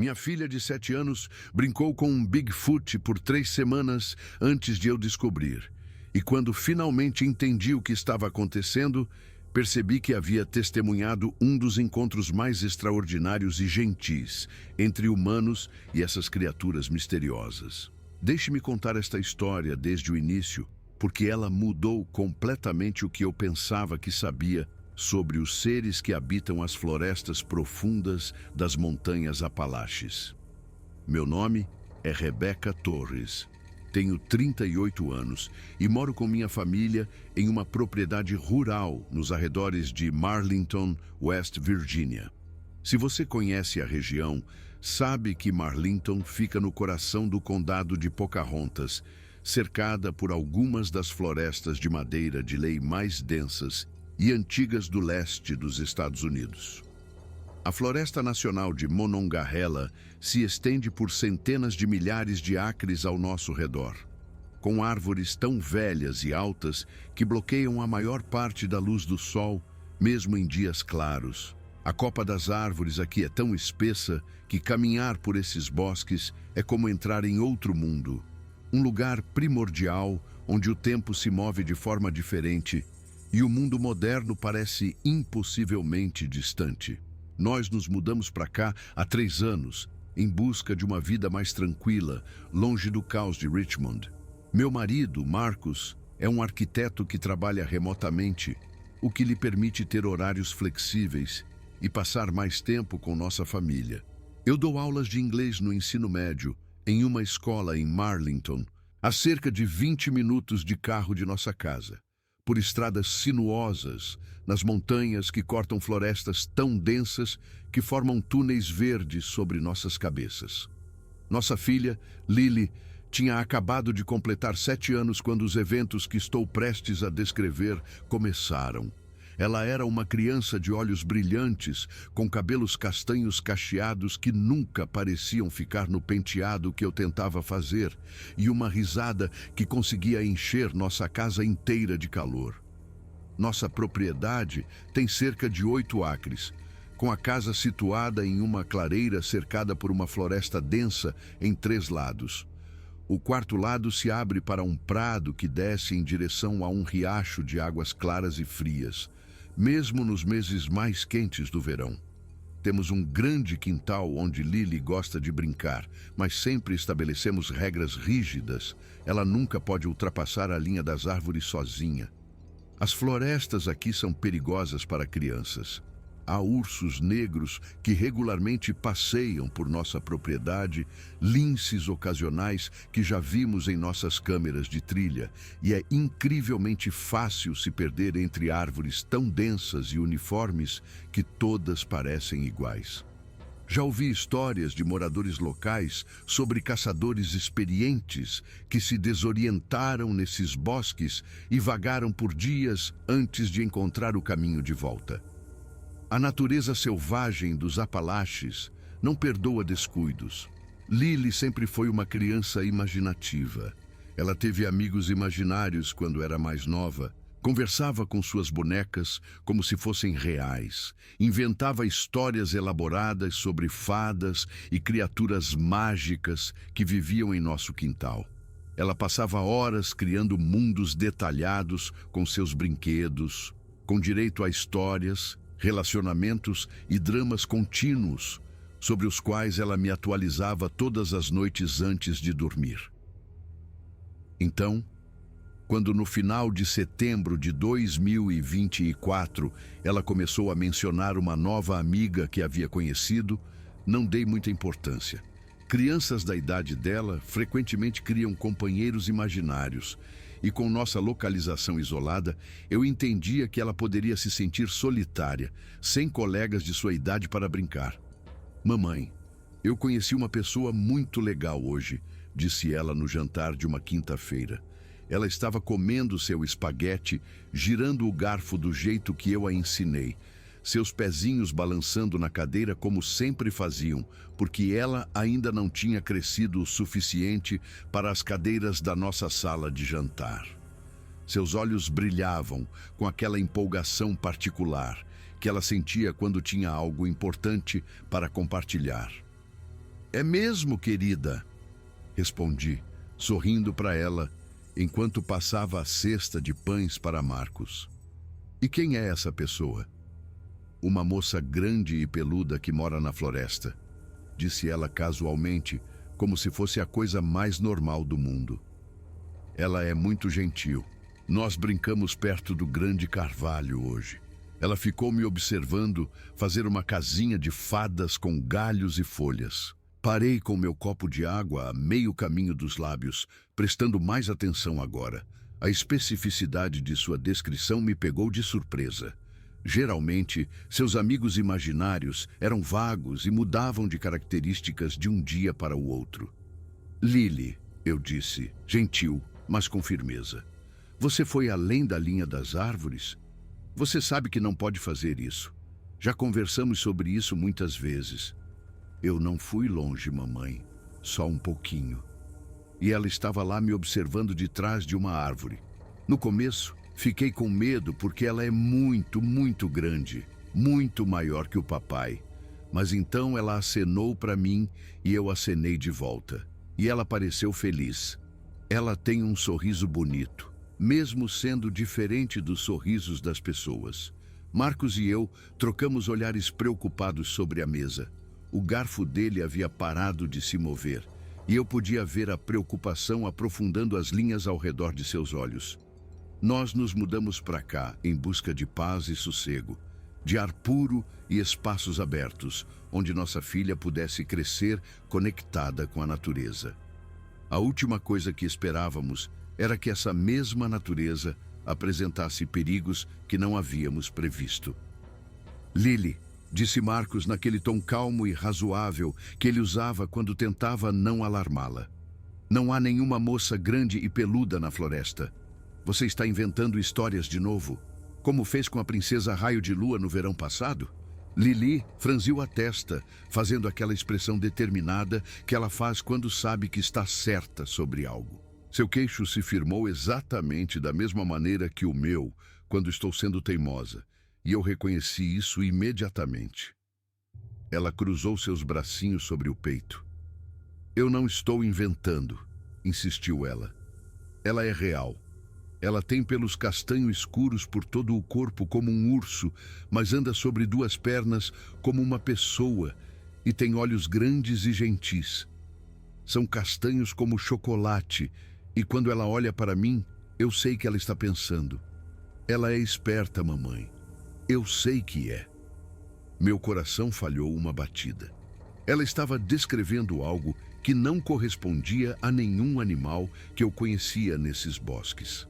Minha filha de 7 anos brincou com um Bigfoot por 3 semanas antes de eu descobrir. E quando finalmente entendi o que estava acontecendo, percebi que havia testemunhado um dos encontros mais extraordinários e gentis entre humanos e essas criaturas misteriosas. Deixe-me contar esta história desde o início, porque ela mudou completamente o que eu pensava que sabia sobre os seres que habitam as florestas profundas das montanhas Apalaches. Meu nome é Rebecca Torres. Tenho 38 anos e moro com minha família em uma propriedade rural nos arredores de Marlinton, West Virginia. Se você conhece a região, sabe que Marlinton fica no coração do condado de Pocahontas, cercada por algumas das florestas de madeira de lei mais densas e antigas do leste dos Estados Unidos. A Floresta Nacional de Monongahela se estende por centenas de milhares de acres ao nosso redor, com árvores tão velhas e altas que bloqueiam a maior parte da luz do sol, mesmo em dias claros. A copa das árvores aqui é tão espessa que caminhar por esses bosques é como entrar em outro mundo, um lugar primordial onde o tempo se move de forma diferente e o mundo moderno parece impossivelmente distante. Nós nos mudamos para cá há 3 anos, em busca de uma vida mais tranquila, longe do caos de Richmond. Meu marido, Marcos, é um arquiteto que trabalha remotamente, o que lhe permite ter horários flexíveis e passar mais tempo com nossa família. Eu dou aulas de inglês no ensino médio, em uma escola em Marlinton, a cerca de 20 minutos de carro de nossa casa, por estradas sinuosas, nas montanhas que cortam florestas tão densas que formam túneis verdes sobre nossas cabeças. Nossa filha, Lily, tinha acabado de completar 7 anos quando os eventos que estou prestes a descrever começaram. Ela era uma criança de olhos brilhantes, com cabelos castanhos cacheados que nunca pareciam ficar no penteado que eu tentava fazer, e uma risada que conseguia encher nossa casa inteira de calor. Nossa propriedade tem cerca de 8 acres, com a casa situada em uma clareira cercada por uma floresta densa em 3 lados. O quarto lado se abre para um prado que desce em direção a um riacho de águas claras e frias, mesmo nos meses mais quentes do verão. Temos um grande quintal onde Lily gosta de brincar, mas sempre estabelecemos regras rígidas. Ela nunca pode ultrapassar a linha das árvores sozinha. As florestas aqui são perigosas para crianças. Há ursos negros que regularmente passeiam por nossa propriedade, linces ocasionais que já vimos em nossas câmeras de trilha, e é incrivelmente fácil se perder entre árvores tão densas e uniformes que todas parecem iguais. Já ouvi histórias de moradores locais sobre caçadores experientes que se desorientaram nesses bosques e vagaram por dias antes de encontrar o caminho de volta. A natureza selvagem dos Apalaches não perdoa descuidos. Lily sempre foi uma criança imaginativa. Ela teve amigos imaginários quando era mais nova, conversava com suas bonecas como se fossem reais, inventava histórias elaboradas sobre fadas e criaturas mágicas que viviam em nosso quintal. Ela passava horas criando mundos detalhados com seus brinquedos, com direito a histórias, relacionamentos e dramas contínuos, sobre os quais ela me atualizava todas as noites antes de dormir. Então, quando no final de setembro de 2024 ela começou a mencionar uma nova amiga que havia conhecido, não dei muita importância. Crianças da idade dela frequentemente criam companheiros imaginários, e com nossa localização isolada, eu entendia que ela poderia se sentir solitária, sem colegas de sua idade para brincar. "Mamãe, eu conheci uma pessoa muito legal hoje", disse ela no jantar de uma quinta-feira. Ela estava comendo seu espaguete, girando o garfo do jeito que eu a ensinei, seus pezinhos balançando na cadeira como sempre faziam, porque ela ainda não tinha crescido o suficiente para as cadeiras da nossa sala de jantar. Seus olhos brilhavam com aquela empolgação particular que ela sentia quando tinha algo importante para compartilhar. É mesmo, querida? Respondi, sorrindo para ela, enquanto passava a cesta de pães para Marcos. E quem é essa pessoa? Uma moça grande e peluda que mora na floresta, disse ela casualmente, como se fosse a coisa mais normal do mundo. Ela é muito gentil. Nós brincamos perto do grande carvalho hoje. Ela ficou me observando fazer uma casinha de fadas com galhos e folhas. Parei com meu copo de água a meio caminho dos lábios, prestando mais atenção agora. A especificidade de sua descrição me pegou de surpresa. Geralmente, seus amigos imaginários eram vagos e mudavam de características de um dia para o outro. Lily, eu disse, gentil, mas com firmeza. Você foi além da linha das árvores? Você sabe que não pode fazer isso. Já conversamos sobre isso muitas vezes. Eu não fui longe, mamãe. Só um pouquinho. E ela estava lá me observando de trás de uma árvore. No começo, fiquei com medo porque ela é muito, muito grande. Muito maior que o papai. Mas então ela acenou para mim e eu acenei de volta. E ela pareceu feliz. Ela tem um sorriso bonito, mesmo sendo diferente dos sorrisos das pessoas. Marcos e eu trocamos olhares preocupados sobre a mesa. O garfo dele havia parado de se mover, e eu podia ver a preocupação aprofundando as linhas ao redor de seus olhos. Nós nos mudamos para cá em busca de paz e sossego, de ar puro e espaços abertos, onde nossa filha pudesse crescer conectada com a natureza. A última coisa que esperávamos era que essa mesma natureza apresentasse perigos que não havíamos previsto. Lily, disse Marcos naquele tom calmo e razoável que ele usava quando tentava não alarmá-la. Não há nenhuma moça grande e peluda na floresta. Você está inventando histórias de novo, como fez com a princesa Raio de Lua no verão passado? Lily franziu a testa, fazendo aquela expressão determinada que ela faz quando sabe que está certa sobre algo. Seu queixo se firmou exatamente da mesma maneira que o meu, quando estou sendo teimosa, e eu reconheci isso imediatamente. Ela cruzou seus bracinhos sobre o peito. Eu não estou inventando, insistiu ela. Ela é real. Ela tem pelos castanho escuros por todo o corpo como um urso, mas anda sobre duas pernas como uma pessoa e tem olhos grandes e gentis. São castanhos como chocolate e quando ela olha para mim, eu sei que ela está pensando. Ela é esperta, mamãe. Eu sei que é. Meu coração falhou uma batida. Ela estava descrevendo algo que não correspondia a nenhum animal que eu conhecia nesses bosques.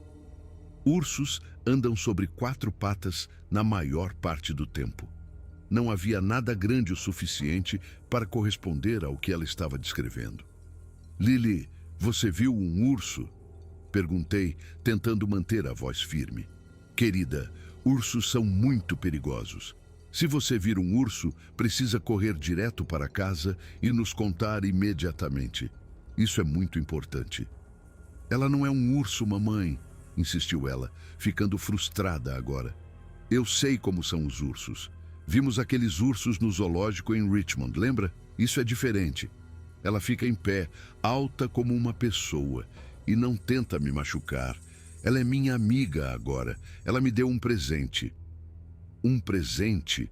Ursos andam sobre 4 patas na maior parte do tempo. Não havia nada grande o suficiente para corresponder ao que ela estava descrevendo. Lily, você viu um urso? Perguntei, tentando manter a voz firme. Querida, ursos são muito perigosos. Se você vir um urso, precisa correr direto para casa e nos contar imediatamente. Isso é muito importante. Ela não é um urso, mamãe, insistiu ela, ficando frustrada agora. Eu sei como são os ursos. Vimos aqueles ursos no zoológico em Richmond, lembra? Isso é diferente. Ela fica em pé, alta como uma pessoa, e não tenta me machucar. Ela é minha amiga agora. Ela me deu um presente. Um presente?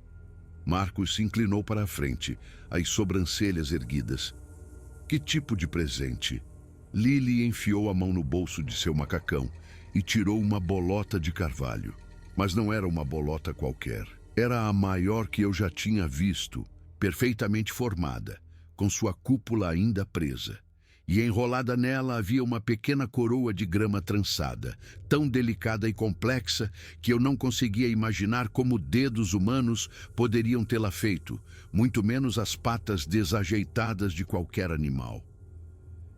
Marcos se inclinou para a frente, as sobrancelhas erguidas. Que tipo de presente? Lily enfiou a mão no bolso de seu macacão e tirou uma bolota de carvalho. Mas não era uma bolota qualquer. Era a maior que eu já tinha visto, perfeitamente formada, com sua cúpula ainda presa. E enrolada nela havia uma pequena coroa de grama trançada, tão delicada e complexa que eu não conseguia imaginar como dedos humanos poderiam tê-la feito, muito menos as patas desajeitadas de qualquer animal.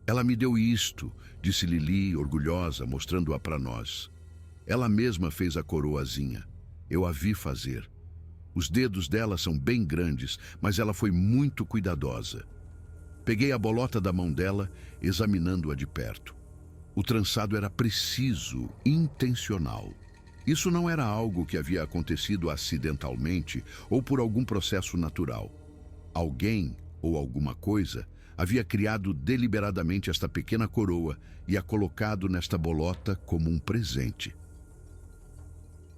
Ela me deu isto, disse Lily, orgulhosa, mostrando-a para nós. Ela mesma fez a coroazinha. Eu a vi fazer. Os dedos dela são bem grandes, mas ela foi muito cuidadosa. Peguei a bolota da mão dela, examinando-a de perto. O trançado era preciso, intencional. Isso não era algo que havia acontecido acidentalmente ou por algum processo natural. Alguém ou alguma coisa havia criado deliberadamente esta pequena coroa e a colocado nesta bolota como um presente.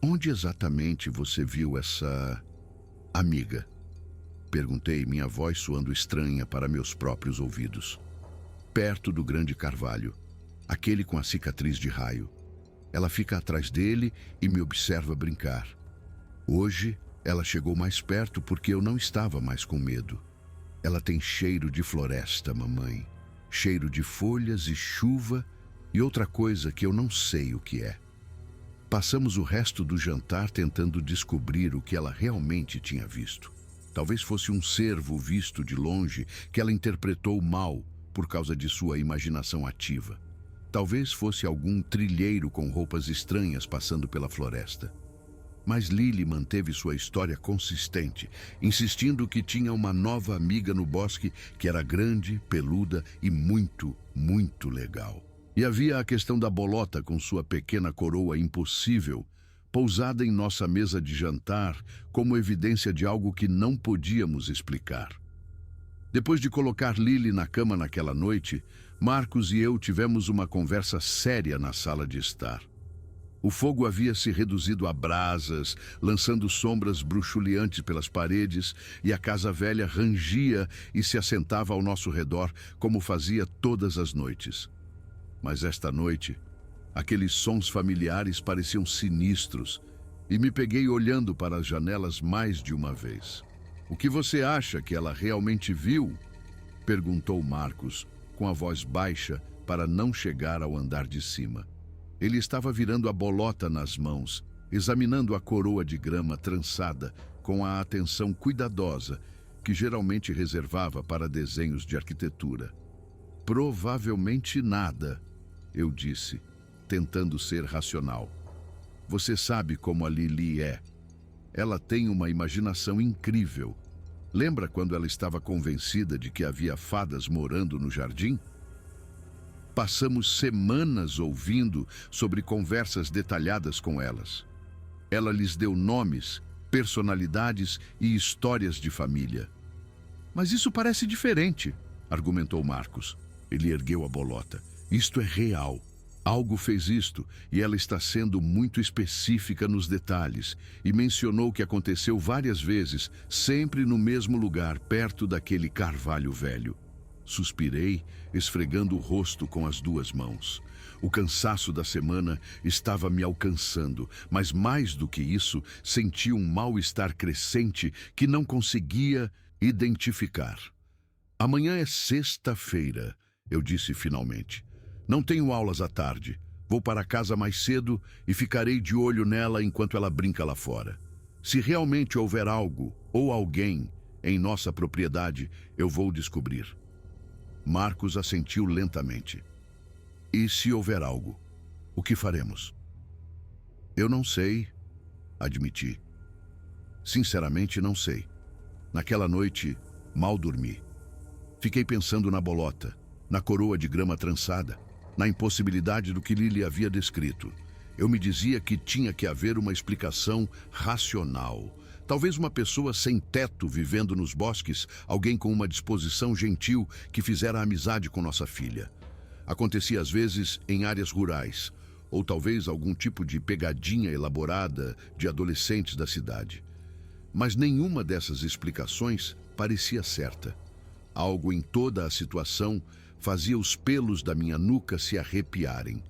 Onde exatamente você viu essa amiga? Perguntei, minha voz soando estranha para meus próprios ouvidos. Perto do grande carvalho, aquele com a cicatriz de raio. Ela fica atrás dele e me observa brincar. Hoje, ela chegou mais perto porque eu não estava mais com medo. Ela tem cheiro de floresta, mamãe. Cheiro de folhas e chuva e outra coisa que eu não sei o que é. Passamos o resto do jantar tentando descobrir o que ela realmente tinha visto. Talvez fosse um cervo visto de longe que ela interpretou mal por causa de sua imaginação ativa. Talvez fosse algum trilheiro com roupas estranhas passando pela floresta. Mas Lily manteve sua história consistente, insistindo que tinha uma nova amiga no bosque que era grande, peluda e muito, muito legal. E havia a questão da bolota com sua pequena coroa impossível, pousada em nossa mesa de jantar como evidência de algo que não podíamos explicar. Depois de colocar Lily na cama naquela noite, Marcos e eu tivemos uma conversa séria na sala de estar. O fogo havia se reduzido a brasas, lançando sombras bruxuleantes pelas paredes, e a casa velha rangia e se assentava ao nosso redor, como fazia todas as noites. Mas esta noite, aqueles sons familiares pareciam sinistros, e me peguei olhando para as janelas mais de uma vez. "O que você acha que ela realmente viu?" perguntou Marcos, com a voz baixa para não chegar ao andar de cima. Ele estava virando a bolota nas mãos, examinando a coroa de grama trançada com a atenção cuidadosa que geralmente reservava para desenhos de arquitetura. "Provavelmente nada", eu disse, tentando ser racional. "Você sabe como a Lily é. Ela tem uma imaginação incrível. Lembra quando ela estava convencida de que havia fadas morando no jardim? Passamos semanas ouvindo sobre conversas detalhadas com elas. Ela lhes deu nomes, personalidades e histórias de família." "Mas isso parece diferente", argumentou Marcos. Ele ergueu a bolota. "Isto é real. Algo fez isto e ela está sendo muito específica nos detalhes e mencionou que aconteceu várias vezes, sempre no mesmo lugar, perto daquele carvalho velho." Suspirei, esfregando o rosto com as duas mãos. O cansaço da semana estava me alcançando, mas mais do que isso, senti um mal-estar crescente que não conseguia identificar. "Amanhã é sexta-feira", eu disse finalmente. "Não tenho aulas à tarde. Vou para casa mais cedo e ficarei de olho nela enquanto ela brinca lá fora. Se realmente houver algo ou alguém em nossa propriedade, eu vou descobrir." Marcos assentiu lentamente. "E se houver algo, o que faremos?" "Eu não sei", admiti. "Sinceramente, não sei. Naquela noite, mal dormi. Fiquei pensando na bolota, na coroa de grama trançada, na impossibilidade do que Lily havia descrito. Eu me dizia que tinha que haver uma explicação racional. Talvez uma pessoa sem teto vivendo nos bosques, alguém com uma disposição gentil que fizera amizade com nossa filha. Acontecia às vezes em áreas rurais, ou talvez algum tipo de pegadinha elaborada de adolescentes da cidade. Mas nenhuma dessas explicações parecia certa. Algo em toda a situação fazia os pelos da minha nuca se arrepiarem.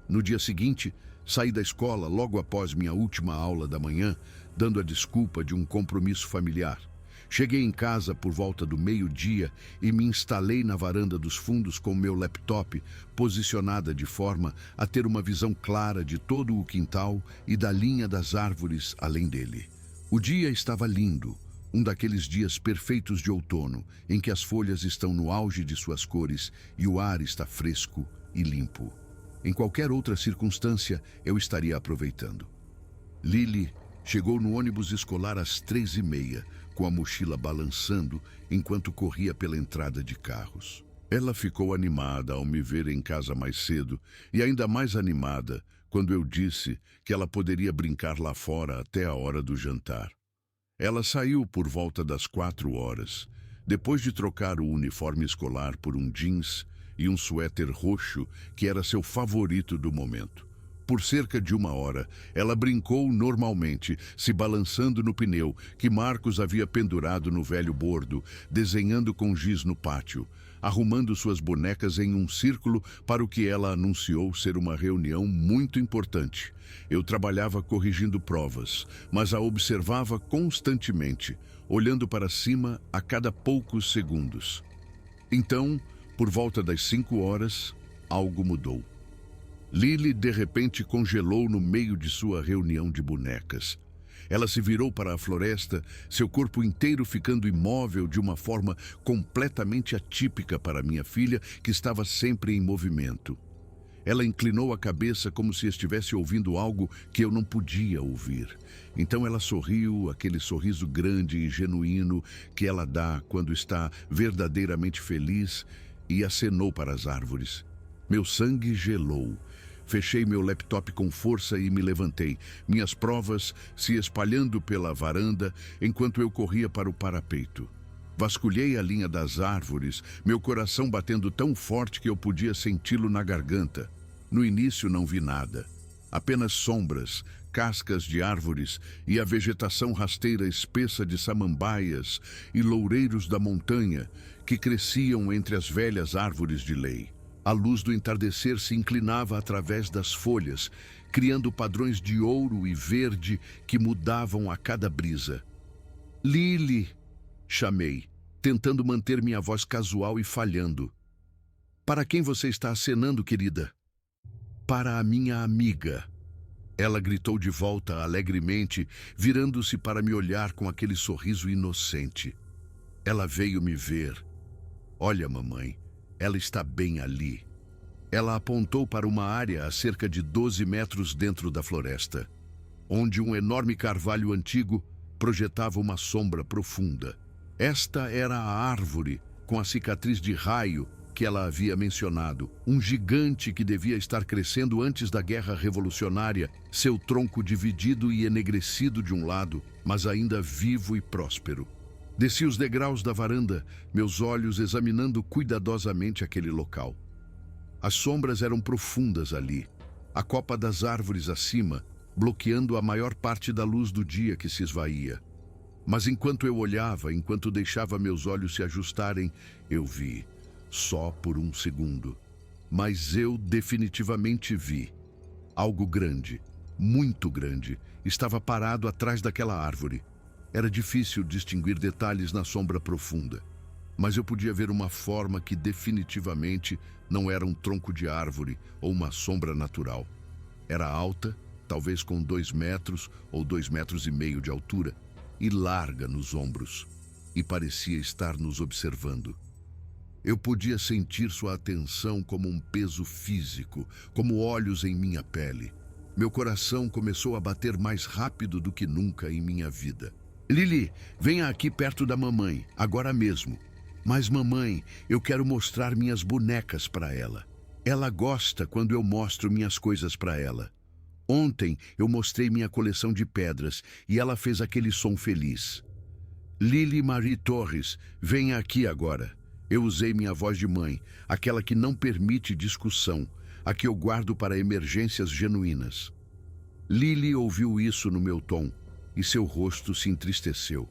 No dia seguinte, saí da escola logo após minha última aula da manhã, dando a desculpa de um compromisso familiar. Cheguei em casa por volta do meio-dia e me instalei na varanda dos fundos com meu laptop, posicionada de forma a ter uma visão clara de todo o quintal e da linha das árvores além dele. O dia estava lindo, um daqueles dias perfeitos de outono, em que as folhas estão no auge de suas cores e o ar está fresco e limpo. Em qualquer outra circunstância, eu estaria aproveitando. Lily chegou no ônibus escolar às 3h30, com a mochila balançando enquanto corria pela entrada de carros. Ela ficou animada ao me ver em casa mais cedo e ainda mais animada quando eu disse que ela poderia brincar lá fora até a hora do jantar. Ela saiu por volta das 4 horas. Depois de trocar o uniforme escolar por um jeans e um suéter roxo, que era seu favorito do momento. Por cerca de 1 hora, ela brincou normalmente, se balançando no pneu que Marcos havia pendurado no velho bordo, desenhando com giz no pátio, arrumando suas bonecas em um círculo para o que ela anunciou ser uma reunião muito importante. Eu trabalhava corrigindo provas, mas a observava constantemente, olhando para cima a cada poucos segundos. Então, por volta das 5 horas, algo mudou. Lily, de repente, congelou no meio de sua reunião de bonecas. Ela se virou para a floresta, seu corpo inteiro ficando imóvel de uma forma completamente atípica para minha filha, que estava sempre em movimento. Ela inclinou a cabeça como se estivesse ouvindo algo que eu não podia ouvir. Então ela sorriu, aquele sorriso grande e genuíno que ela dá quando está verdadeiramente feliz, e acenou para as árvores. Meu sangue gelou. Fechei meu laptop com força e me levantei, minhas provas se espalhando pela varanda enquanto eu corria para o parapeito. Vasculhei a linha das árvores, meu coração batendo tão forte que eu podia senti-lo na garganta. No início não vi nada, apenas sombras, cascas de árvores e a vegetação rasteira espessa de samambaias e loureiros da montanha que cresciam entre as velhas árvores de lei. A luz do entardecer se inclinava através das folhas, criando padrões de ouro e verde que mudavam a cada brisa. "Lily!" chamei, tentando manter minha voz casual e falhando. "Para quem você está acenando, querida?" "Para a minha amiga." Ela gritou de volta alegremente, virando-se para me olhar com aquele sorriso inocente. Ela veio me ver. "Olha, mamãe. Ela está bem ali." Ela apontou para uma área a cerca de 12 metros dentro da floresta, onde um enorme carvalho antigo projetava uma sombra profunda. Esta era a árvore com a cicatriz de raio que ela havia mencionado, um gigante que devia estar crescendo antes da Guerra Revolucionária, seu tronco dividido e enegrecido de um lado, mas ainda vivo e próspero. Desci os degraus da varanda, meus olhos examinando cuidadosamente aquele local. As sombras eram profundas ali, a copa das árvores acima, bloqueando a maior parte da luz do dia que se esvaía. Mas enquanto eu olhava, enquanto deixava meus olhos se ajustarem, eu vi, só por um segundo. Mas eu definitivamente vi. Algo grande, muito grande, estava parado atrás daquela árvore. Era difícil distinguir detalhes na sombra profunda, mas eu podia ver uma forma que definitivamente não era um tronco de árvore ou uma sombra natural. Era alta, talvez com 2 metros ou 2,5 metros de altura, e larga nos ombros, e parecia estar nos observando. Eu podia sentir sua atenção como um peso físico, como olhos em minha pele. Meu coração começou a bater mais rápido do que nunca em minha vida. "Lily, venha aqui perto da mamãe, agora mesmo." "Mas mamãe, eu quero mostrar minhas bonecas para ela. Ela gosta quando eu mostro minhas coisas para ela. Ontem eu mostrei minha coleção de pedras e ela fez aquele som feliz." "Lily Marie Torres, venha aqui agora." Eu usei minha voz de mãe, aquela que não permite discussão, a que eu guardo para emergências genuínas. Lily ouviu isso no meu tom e seu rosto se entristeceu.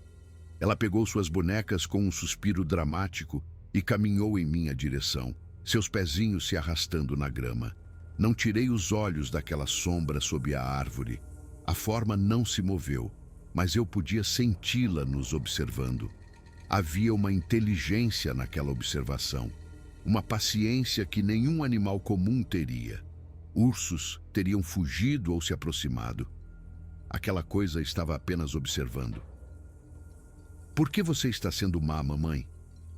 Ela pegou suas bonecas com um suspiro dramático e caminhou em minha direção, seus pezinhos se arrastando na grama. Não tirei os olhos daquela sombra sob a árvore. A forma não se moveu, mas eu podia senti-la nos observando. Havia uma inteligência naquela observação, uma paciência que nenhum animal comum teria. Ursos teriam fugido ou se aproximado. Aquela coisa estava apenas observando. "Por que você está sendo má, mamãe?"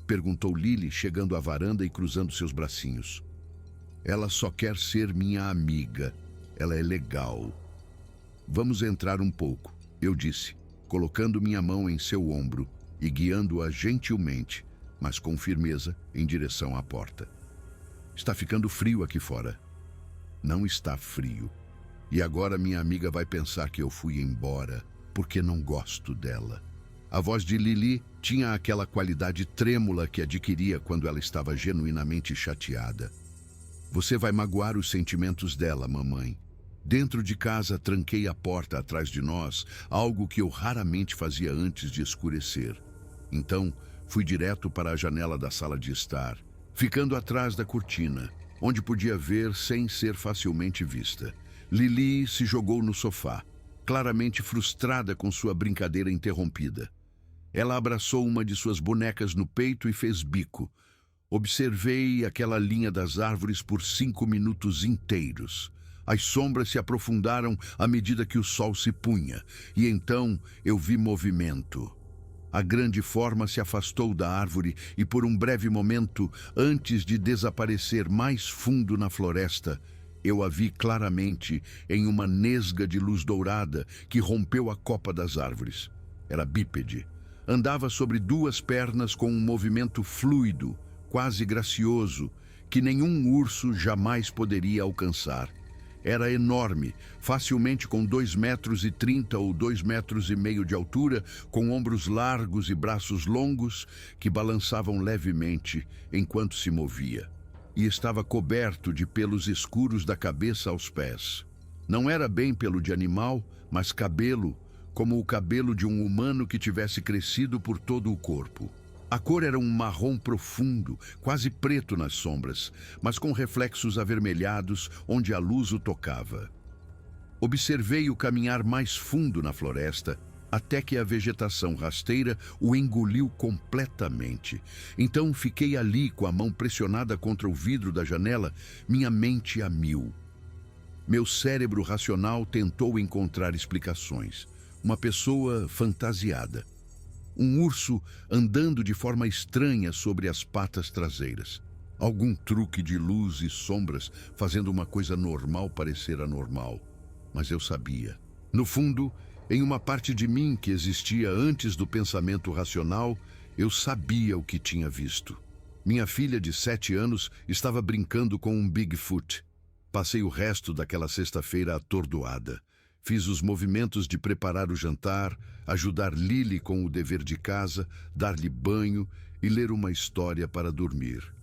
perguntou Lily, chegando à varanda e cruzando seus bracinhos. "Ela só quer ser minha amiga. Ela é legal." "Vamos entrar um pouco," eu disse, colocando minha mão em seu ombro e guiando-a gentilmente, mas com firmeza, em direção à porta. "Está ficando frio aqui fora." "Não está frio. E agora minha amiga vai pensar que eu fui embora porque não gosto dela." A voz de Lili tinha aquela qualidade trêmula que adquiria quando ela estava genuinamente chateada. Você vai magoar os sentimentos dela, mamãe. Dentro de casa, tranquei a porta atrás de nós, algo que eu raramente fazia antes de escurecer. Então, fui direto para a janela da sala de estar, ficando atrás da cortina, onde podia ver sem ser facilmente vista. Lili se jogou no sofá, claramente frustrada com sua brincadeira interrompida. Ela abraçou uma de suas bonecas no peito e fez bico. Observei aquela linha das árvores por 5 minutos inteiros. As sombras se aprofundaram à medida que o sol se punha, e então eu vi movimento. A grande forma se afastou da árvore e por um breve momento, antes de desaparecer mais fundo na floresta, eu a vi claramente em uma nesga de luz dourada que rompeu a copa das árvores. Era bípede. Andava sobre 2 pernas com um movimento fluido, quase gracioso, que nenhum urso jamais poderia alcançar. Era enorme, facilmente com 2,30 metros ou 2,5 metros de altura, com ombros largos e braços longos que balançavam levemente enquanto se movia. E estava coberto de pelos escuros da cabeça aos pés. Não era bem pelo de animal, mas cabelo, como o cabelo de um humano que tivesse crescido por todo o corpo. A cor era um marrom profundo, quase preto nas sombras, mas com reflexos avermelhados onde a luz o tocava. Observei-o caminhar mais fundo na floresta, até que a vegetação rasteira o engoliu completamente. Então fiquei ali com a mão pressionada contra o vidro da janela, minha mente a mil. Meu cérebro racional tentou encontrar explicações. Uma pessoa fantasiada. Um urso andando de forma estranha sobre as patas traseiras. Algum truque de luz e sombras fazendo uma coisa normal parecer anormal. Mas eu sabia. No fundo, em uma parte de mim que existia antes do pensamento racional, eu sabia o que tinha visto. Minha filha de 7 anos estava brincando com um Bigfoot. Passei o resto daquela sexta-feira atordoada. Fiz os movimentos de preparar o jantar, ajudar Lili com o dever de casa, dar-lhe banho e ler uma história para dormir.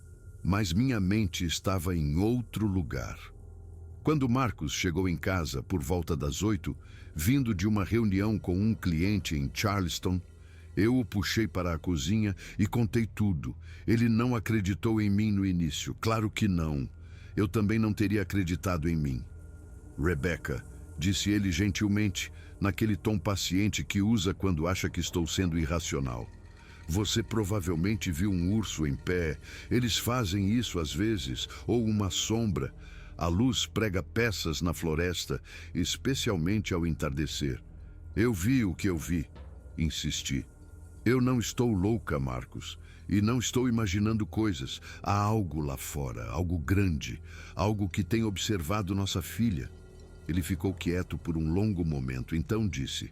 Mas minha mente estava em outro lugar. Quando Marcos chegou em casa por volta das 8, vindo de uma reunião com um cliente em Charleston, eu o puxei para a cozinha e contei tudo. Ele não acreditou em mim no início. Claro que não. Eu também não teria acreditado em mim. Rebecca, disse ele gentilmente, naquele tom paciente que usa quando acha que estou sendo irracional. Você provavelmente viu um urso em pé. Eles fazem isso às vezes, ou uma sombra. A luz prega peças na floresta, especialmente ao entardecer. Eu vi o que eu vi, insisti. Eu não estou louca, Marcos, e não estou imaginando coisas. Há algo lá fora, algo grande, algo que tem observado nossa filha. Ele ficou quieto por um longo momento, então disse: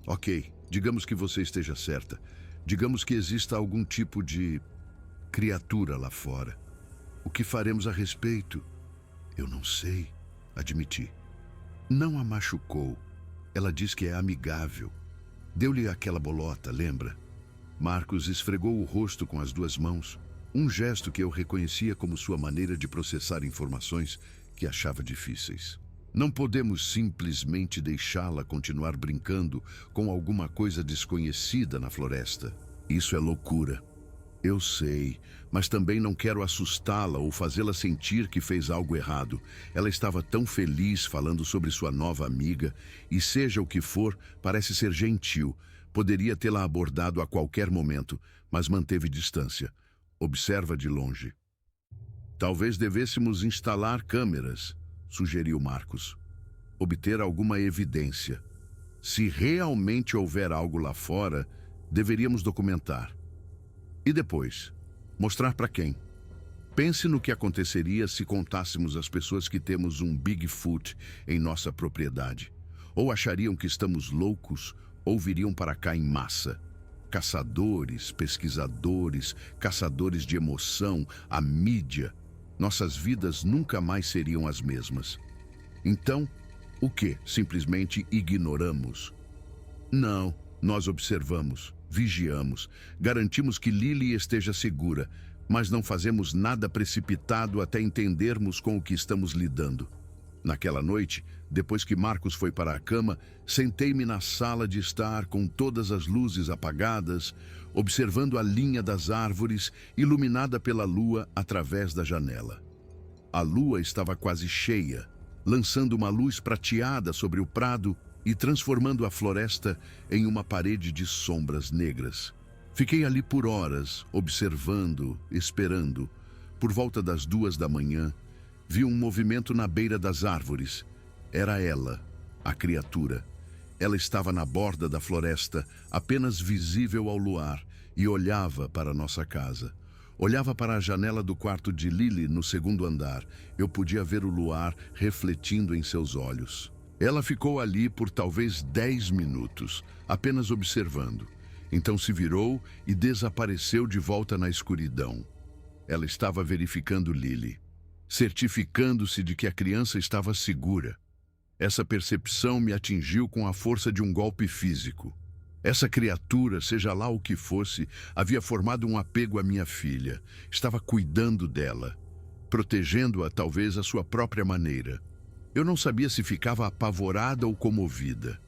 Ok, digamos que você esteja certa. Digamos que exista algum tipo de criatura lá fora. O que faremos a respeito? Eu não sei, admiti. Não a machucou. Ela diz que é amigável. Deu-lhe aquela bolota, lembra? Marcos esfregou o rosto com as 2 mãos, um gesto que eu reconhecia como sua maneira de processar informações que achava difíceis. Não podemos simplesmente deixá-la continuar brincando com alguma coisa desconhecida na floresta. Isso é loucura. Eu sei, mas também não quero assustá-la ou fazê-la sentir que fez algo errado. Ela estava tão feliz falando sobre sua nova amiga, e seja o que for, parece ser gentil. Poderia tê-la abordado a qualquer momento, mas manteve distância. Observa de longe. Talvez devêssemos instalar câmeras, sugeriu Marcos. Obter alguma evidência. Se realmente houver algo lá fora, deveríamos documentar. E depois? Mostrar para quem? Pense no que aconteceria se contássemos às pessoas que temos um Bigfoot em nossa propriedade. Ou achariam que estamos loucos, ou viriam para cá em massa. Caçadores, pesquisadores, caçadores de emoção, a mídia. Nossas vidas nunca mais seriam as mesmas. Então, o que? Simplesmente ignoramos? Não, nós observamos, vigiamos, garantimos que Lily esteja segura, mas não fazemos nada precipitado até entendermos com o que estamos lidando. Naquela noite, depois que Marcos foi para a cama, sentei-me na sala de estar com todas as luzes apagadas, observando a linha das árvores iluminada pela lua através da janela. A lua estava quase cheia, lançando uma luz prateada sobre o prado e transformando a floresta em uma parede de sombras negras. Fiquei ali por horas, observando, esperando. Por volta das 2 da manhã, vi um movimento na beira das árvores. Era ela, a criatura. Ela estava na borda da floresta, apenas visível ao luar, e olhava para nossa casa. Olhava para a janela do quarto de Lily no segundo andar. Eu podia ver o luar refletindo em seus olhos. Ela ficou ali por talvez 10 minutos, apenas observando. Então se virou e desapareceu de volta na escuridão. Ela estava verificando Lily, certificando-se de que a criança estava segura. Essa percepção me atingiu com a força de um golpe físico. Essa criatura, seja lá o que fosse, havia formado um apego à minha filha. Estava cuidando dela, protegendo-a talvez à sua própria maneira. Eu não sabia se ficava apavorada ou comovida.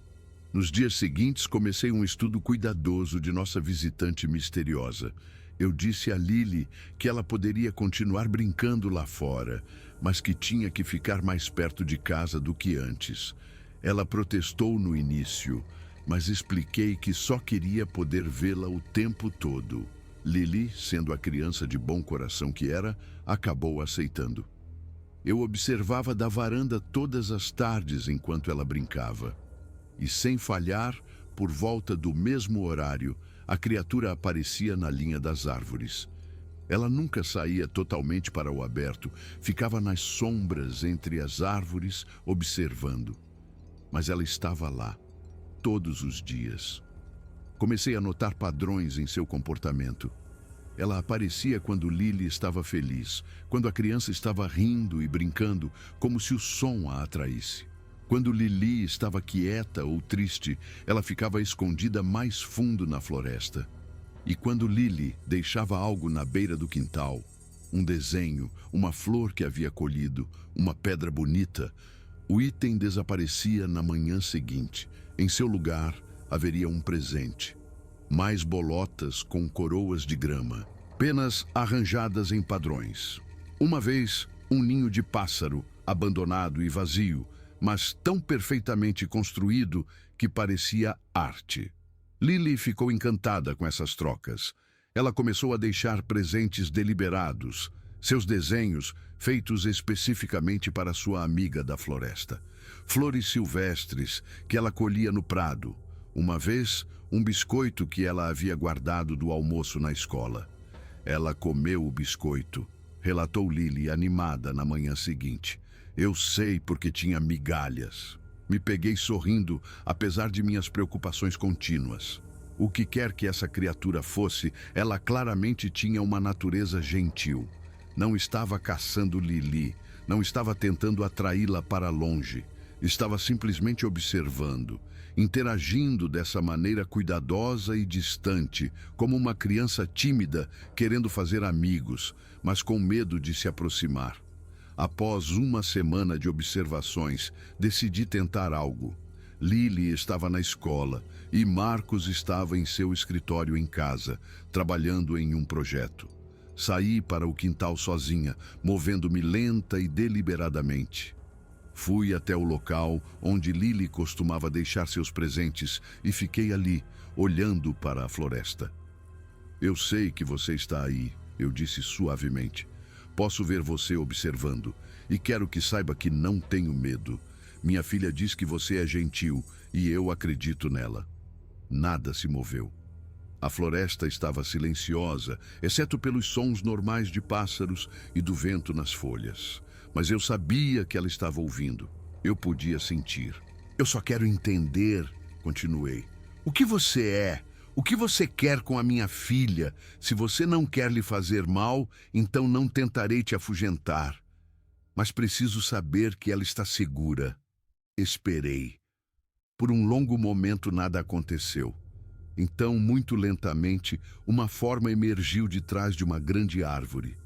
Nos dias seguintes, comecei um estudo cuidadoso de nossa visitante misteriosa. Eu disse a Lily que ela poderia continuar brincando lá fora, mas que tinha que ficar mais perto de casa do que antes. Ela protestou no início, mas expliquei que só queria poder vê-la o tempo todo. Lily, sendo a criança de bom coração que era, acabou aceitando. Eu observava da varanda todas as tardes enquanto ela brincava. E sem falhar, por volta do mesmo horário, a criatura aparecia na linha das árvores. Ela nunca saía totalmente para o aberto, ficava nas sombras entre as árvores, observando. Mas ela estava lá, todos os dias. Comecei a notar padrões em seu comportamento. Ela aparecia quando Lily estava feliz, quando a criança estava rindo e brincando, como se o som a atraísse. Quando Lily estava quieta ou triste, ela ficava escondida mais fundo na floresta. E quando Lily deixava algo na beira do quintal, um desenho, uma flor que havia colhido, uma pedra bonita, o item desaparecia na manhã seguinte. Em seu lugar, haveria um presente. Mais bolotas com coroas de grama, penas arranjadas em padrões. Uma vez, um ninho de pássaro, abandonado e vazio, mas tão perfeitamente construído que parecia arte. Lily ficou encantada com essas trocas. Ela começou a deixar presentes deliberados, seus desenhos feitos especificamente para sua amiga da floresta. Flores silvestres que ela colhia no prado. Uma vez, um biscoito que ela havia guardado do almoço na escola. Ela comeu o biscoito, relatou Lily animada na manhã seguinte. Eu sei porque tinha migalhas. Me peguei sorrindo, apesar de minhas preocupações contínuas. O que quer que essa criatura fosse, ela claramente tinha uma natureza gentil. Não estava caçando Lily, não estava tentando atraí-la para longe. Estava simplesmente observando, interagindo dessa maneira cuidadosa e distante, como uma criança tímida querendo fazer amigos, mas com medo de se aproximar. Após uma semana de observações, decidi tentar algo. Lily estava na escola e Marcos estava em seu escritório em casa, trabalhando em um projeto. Saí para o quintal sozinha, movendo-me lenta e deliberadamente. Fui até o local onde Lily costumava deixar seus presentes e fiquei ali, olhando para a floresta. Eu sei que você está aí, eu disse suavemente. Posso ver você observando e quero que saiba que não tenho medo. Minha filha diz que você é gentil e eu acredito nela. Nada se moveu. A floresta estava silenciosa, exceto pelos sons normais de pássaros e do vento nas folhas. Mas eu sabia que ela estava ouvindo. Eu podia sentir. Eu só quero entender, continuei. O que você é? O que você quer com a minha filha? Se você não quer lhe fazer mal, então não tentarei te afugentar. Mas preciso saber que ela está segura. Esperei. Por um longo momento nada aconteceu. Então, muito lentamente, uma forma emergiu de trás de uma grande árvore.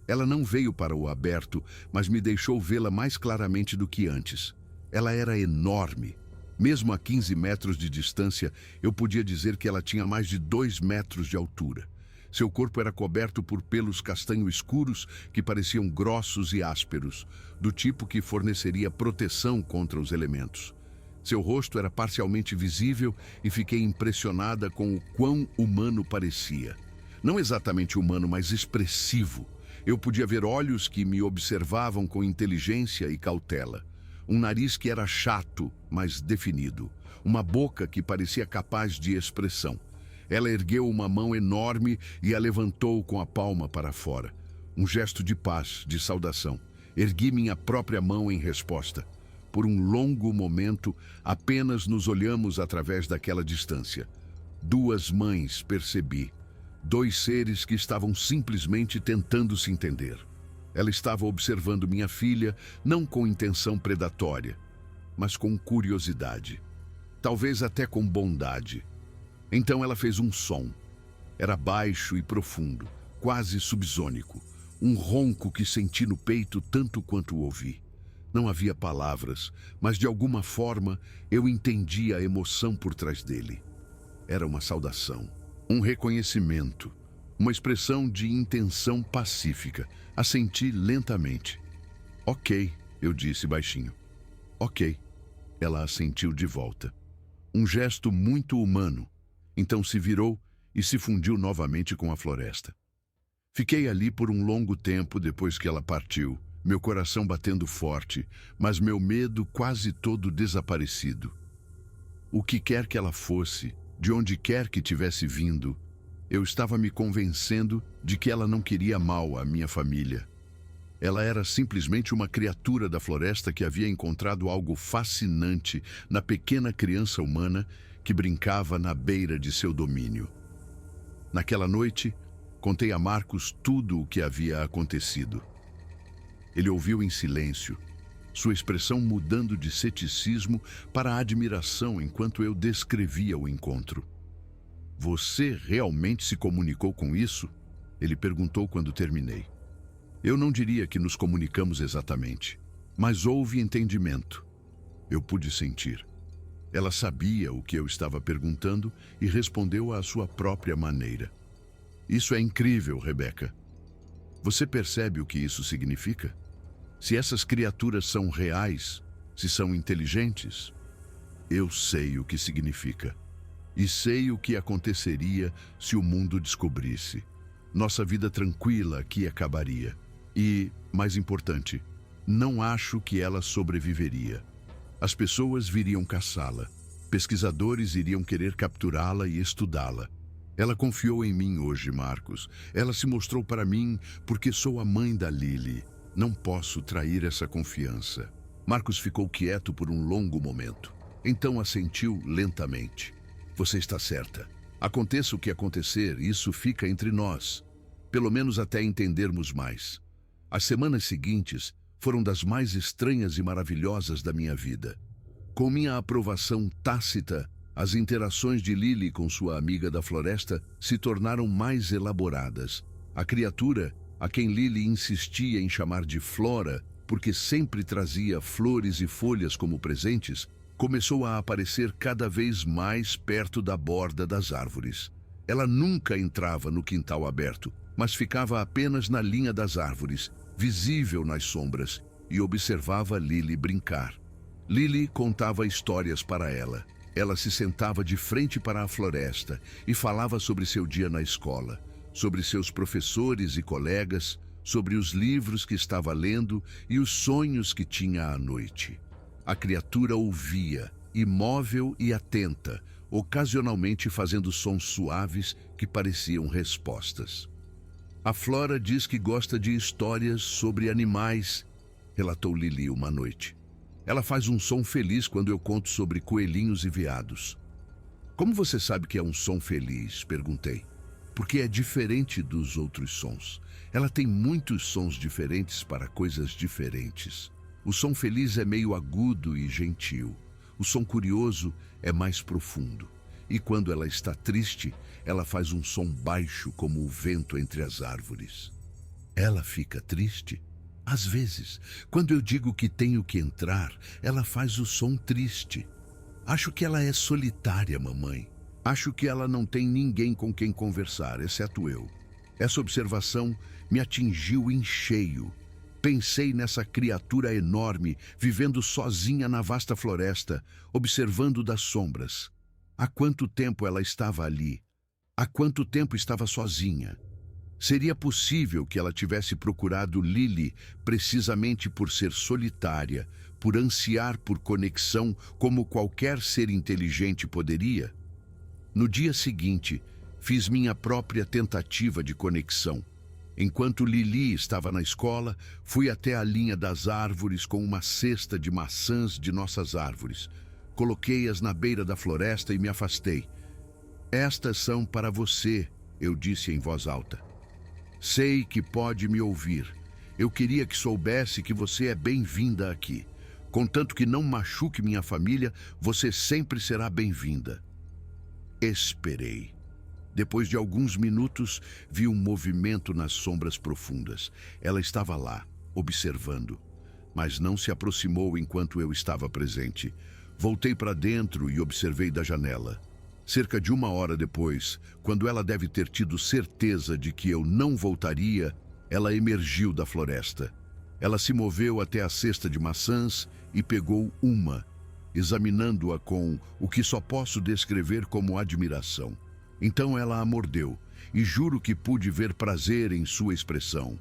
Ela não veio para o aberto, mas me deixou vê-la mais claramente do que antes. Ela era enorme. Mesmo a 15 metros de distância, eu podia dizer que ela tinha mais de 2 metros de altura. Seu corpo era coberto por pelos castanho escuros que pareciam grossos e ásperos, do tipo que forneceria proteção contra os elementos. Seu rosto era parcialmente visível e fiquei impressionada com o quão humano parecia. Não exatamente humano, mas expressivo. Eu podia ver olhos que me observavam com inteligência e cautela. Um nariz que era chato, mas definido. Uma boca que parecia capaz de expressão. Ela ergueu uma mão enorme e a levantou com a palma para fora. Um gesto de paz, de saudação. Ergui minha própria mão em resposta. Por um longo momento, apenas nos olhamos através daquela distância. 2 mães, percebi. 2 seres que estavam simplesmente tentando se entender. Ela estava observando minha filha, não com intenção predatória, mas com curiosidade. Talvez até com bondade. Então ela fez um som. Era baixo e profundo, quase subsônico. Um ronco que senti no peito tanto quanto ouvi. Não havia palavras, mas de alguma forma eu entendi a emoção por trás dele. Era uma saudação, um reconhecimento, uma expressão de intenção pacífica. Assenti lentamente. Ok, eu disse baixinho. Ok. Ela assentiu de volta. Um gesto muito humano. Então se virou e se fundiu novamente com a floresta. Fiquei ali por um longo tempo depois que ela partiu, meu coração batendo forte, mas meu medo quase todo desaparecido. O que quer que ela fosse, de onde quer que tivesse vindo, eu estava me convencendo de que ela não queria mal à minha família. Ela era simplesmente uma criatura da floresta que havia encontrado algo fascinante na pequena criança humana que brincava na beira de seu domínio. Naquela noite, contei a Marcos tudo o que havia acontecido. Ele ouviu em silêncio, sua expressão mudando de ceticismo para admiração enquanto eu descrevia o encontro. Você realmente se comunicou com isso? Ele perguntou quando terminei. Eu não diria que nos comunicamos exatamente, mas houve entendimento. Eu pude sentir. Ela sabia o que eu estava perguntando e respondeu à sua própria maneira. Isso é incrível, Rebeca. Você percebe o que isso significa? Se essas criaturas são reais, se são inteligentes, eu sei o que significa. E sei o que aconteceria se o mundo descobrisse. Nossa vida tranquila aqui acabaria. E, mais importante, não acho que ela sobreviveria. As pessoas viriam caçá-la. Pesquisadores iriam querer capturá-la e estudá-la. Ela confiou em mim hoje, Marcos. Ela se mostrou para mim porque sou a mãe da Lily. Não posso trair essa confiança. Marcos ficou quieto por um longo momento. Então assentiu lentamente. Você está certa. Aconteça o que acontecer, isso fica entre nós. Pelo menos até entendermos mais. As semanas seguintes foram das mais estranhas e maravilhosas da minha vida. Com minha aprovação tácita, as interações de Lily com sua amiga da floresta se tornaram mais elaboradas. A criatura, a quem Lily insistia em chamar de Flora, porque sempre trazia flores e folhas como presentes, começou a aparecer cada vez mais perto da borda das árvores. Ela nunca entrava no quintal aberto, mas ficava apenas na linha das árvores, visível nas sombras, e observava Lily brincar. Lily contava histórias para ela. Ela se sentava de frente para a floresta e falava sobre seu dia na escola, sobre seus professores e colegas, sobre os livros que estava lendo e os sonhos que tinha à noite. A criatura ouvia, imóvel e atenta, ocasionalmente fazendo sons suaves que pareciam respostas. A Flora diz que gosta de histórias sobre animais, relatou Lily uma noite. Ela faz um som feliz quando eu conto sobre coelhinhos e veados. Como você sabe que é um som feliz? Perguntei. Porque é diferente dos outros sons. Ela tem muitos sons diferentes para coisas diferentes. O som feliz é meio agudo e gentil. O som curioso é mais profundo. E quando ela está triste, ela faz um som baixo como o vento entre as árvores. Ela fica triste? Às vezes, quando eu digo que tenho que entrar, ela faz o som triste. Acho que ela é solitária, mamãe. Acho que ela não tem ninguém com quem conversar, exceto eu. Essa observação me atingiu em cheio. Pensei nessa criatura enorme, vivendo sozinha na vasta floresta, observando das sombras. Há quanto tempo ela estava ali? Há quanto tempo estava sozinha? Seria possível que ela tivesse procurado Lily precisamente por ser solitária, por ansiar por conexão como qualquer ser inteligente poderia? No dia seguinte, fiz minha própria tentativa de conexão. Enquanto Lily estava na escola, fui até a linha das árvores com uma cesta de maçãs de nossas árvores. Coloquei-as na beira da floresta e me afastei. Estas são para você, eu disse em voz alta. Sei que pode me ouvir. Eu queria que soubesse que você é bem-vinda aqui. Contanto que não machuque minha família, você sempre será bem-vinda. Esperei. Depois de alguns minutos, vi um movimento nas sombras profundas. Ela estava lá, observando, mas não se aproximou enquanto eu estava presente. Voltei para dentro e observei da janela. Cerca de 1 hora depois, quando ela deve ter tido certeza de que eu não voltaria, ela emergiu da floresta. Ela se moveu até a cesta de maçãs e pegou uma, examinando-a com o que só posso descrever como admiração. Então ela a mordeu, e juro que pude ver prazer em sua expressão.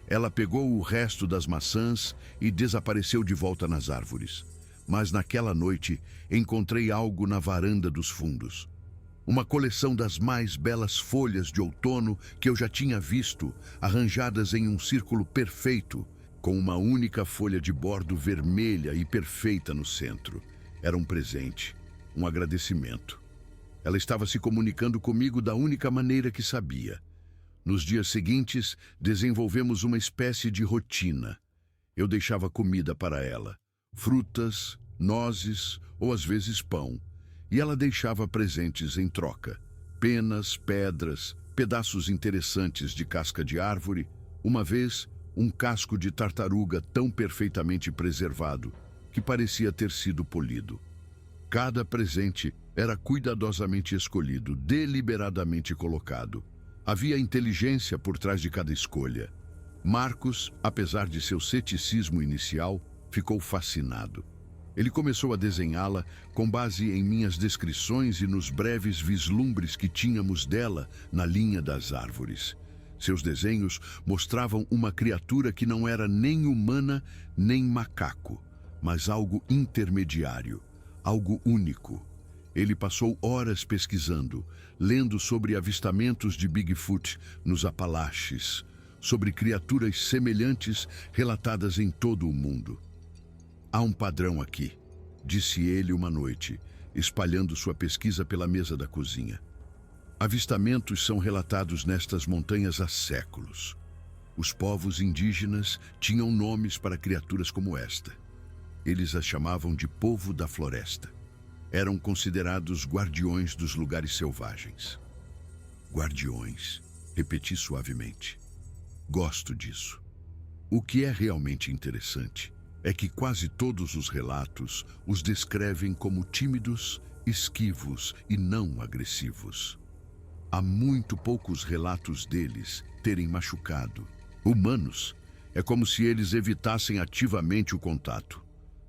Ela pegou o resto das maçãs e desapareceu de volta nas árvores. Mas naquela noite encontrei algo na varanda dos fundos. Uma coleção das mais belas folhas de outono que eu já tinha visto, arranjadas em um círculo perfeito, com uma única folha de bordo vermelha e perfeita no centro. Era um presente, um agradecimento. Ela estava se comunicando comigo da única maneira que sabia. Nos dias seguintes, desenvolvemos uma espécie de rotina. Eu deixava comida para ela, frutas, nozes ou às vezes pão, e ela deixava presentes em troca. Penas, pedras, pedaços interessantes de casca de árvore, uma vez um casco de tartaruga tão perfeitamente preservado que parecia ter sido polido. Cada presente era cuidadosamente escolhido, deliberadamente colocado. Havia inteligência por trás de cada escolha. Marcos, apesar de seu ceticismo inicial, ficou fascinado. Ele começou a desenhá-la com base em minhas descrições e nos breves vislumbres que tínhamos dela na linha das árvores. Seus desenhos mostravam uma criatura que não era nem humana nem macaco, mas algo intermediário, algo único. Ele passou horas pesquisando, lendo sobre avistamentos de Bigfoot nos Apalaches, sobre criaturas semelhantes relatadas em todo o mundo. Há um padrão aqui, disse ele uma noite, espalhando sua pesquisa pela mesa da cozinha. Avistamentos são relatados nestas montanhas há séculos. Os povos indígenas tinham nomes para criaturas como esta. Eles as chamavam de povo da floresta. Eram considerados guardiões dos lugares selvagens. Guardiões, repeti suavemente. Gosto disso. O que é realmente interessante é que quase todos os relatos os descrevem como tímidos, esquivos e não agressivos. Há muito poucos relatos deles terem machucado. Humanos, é como se eles evitassem ativamente o contato.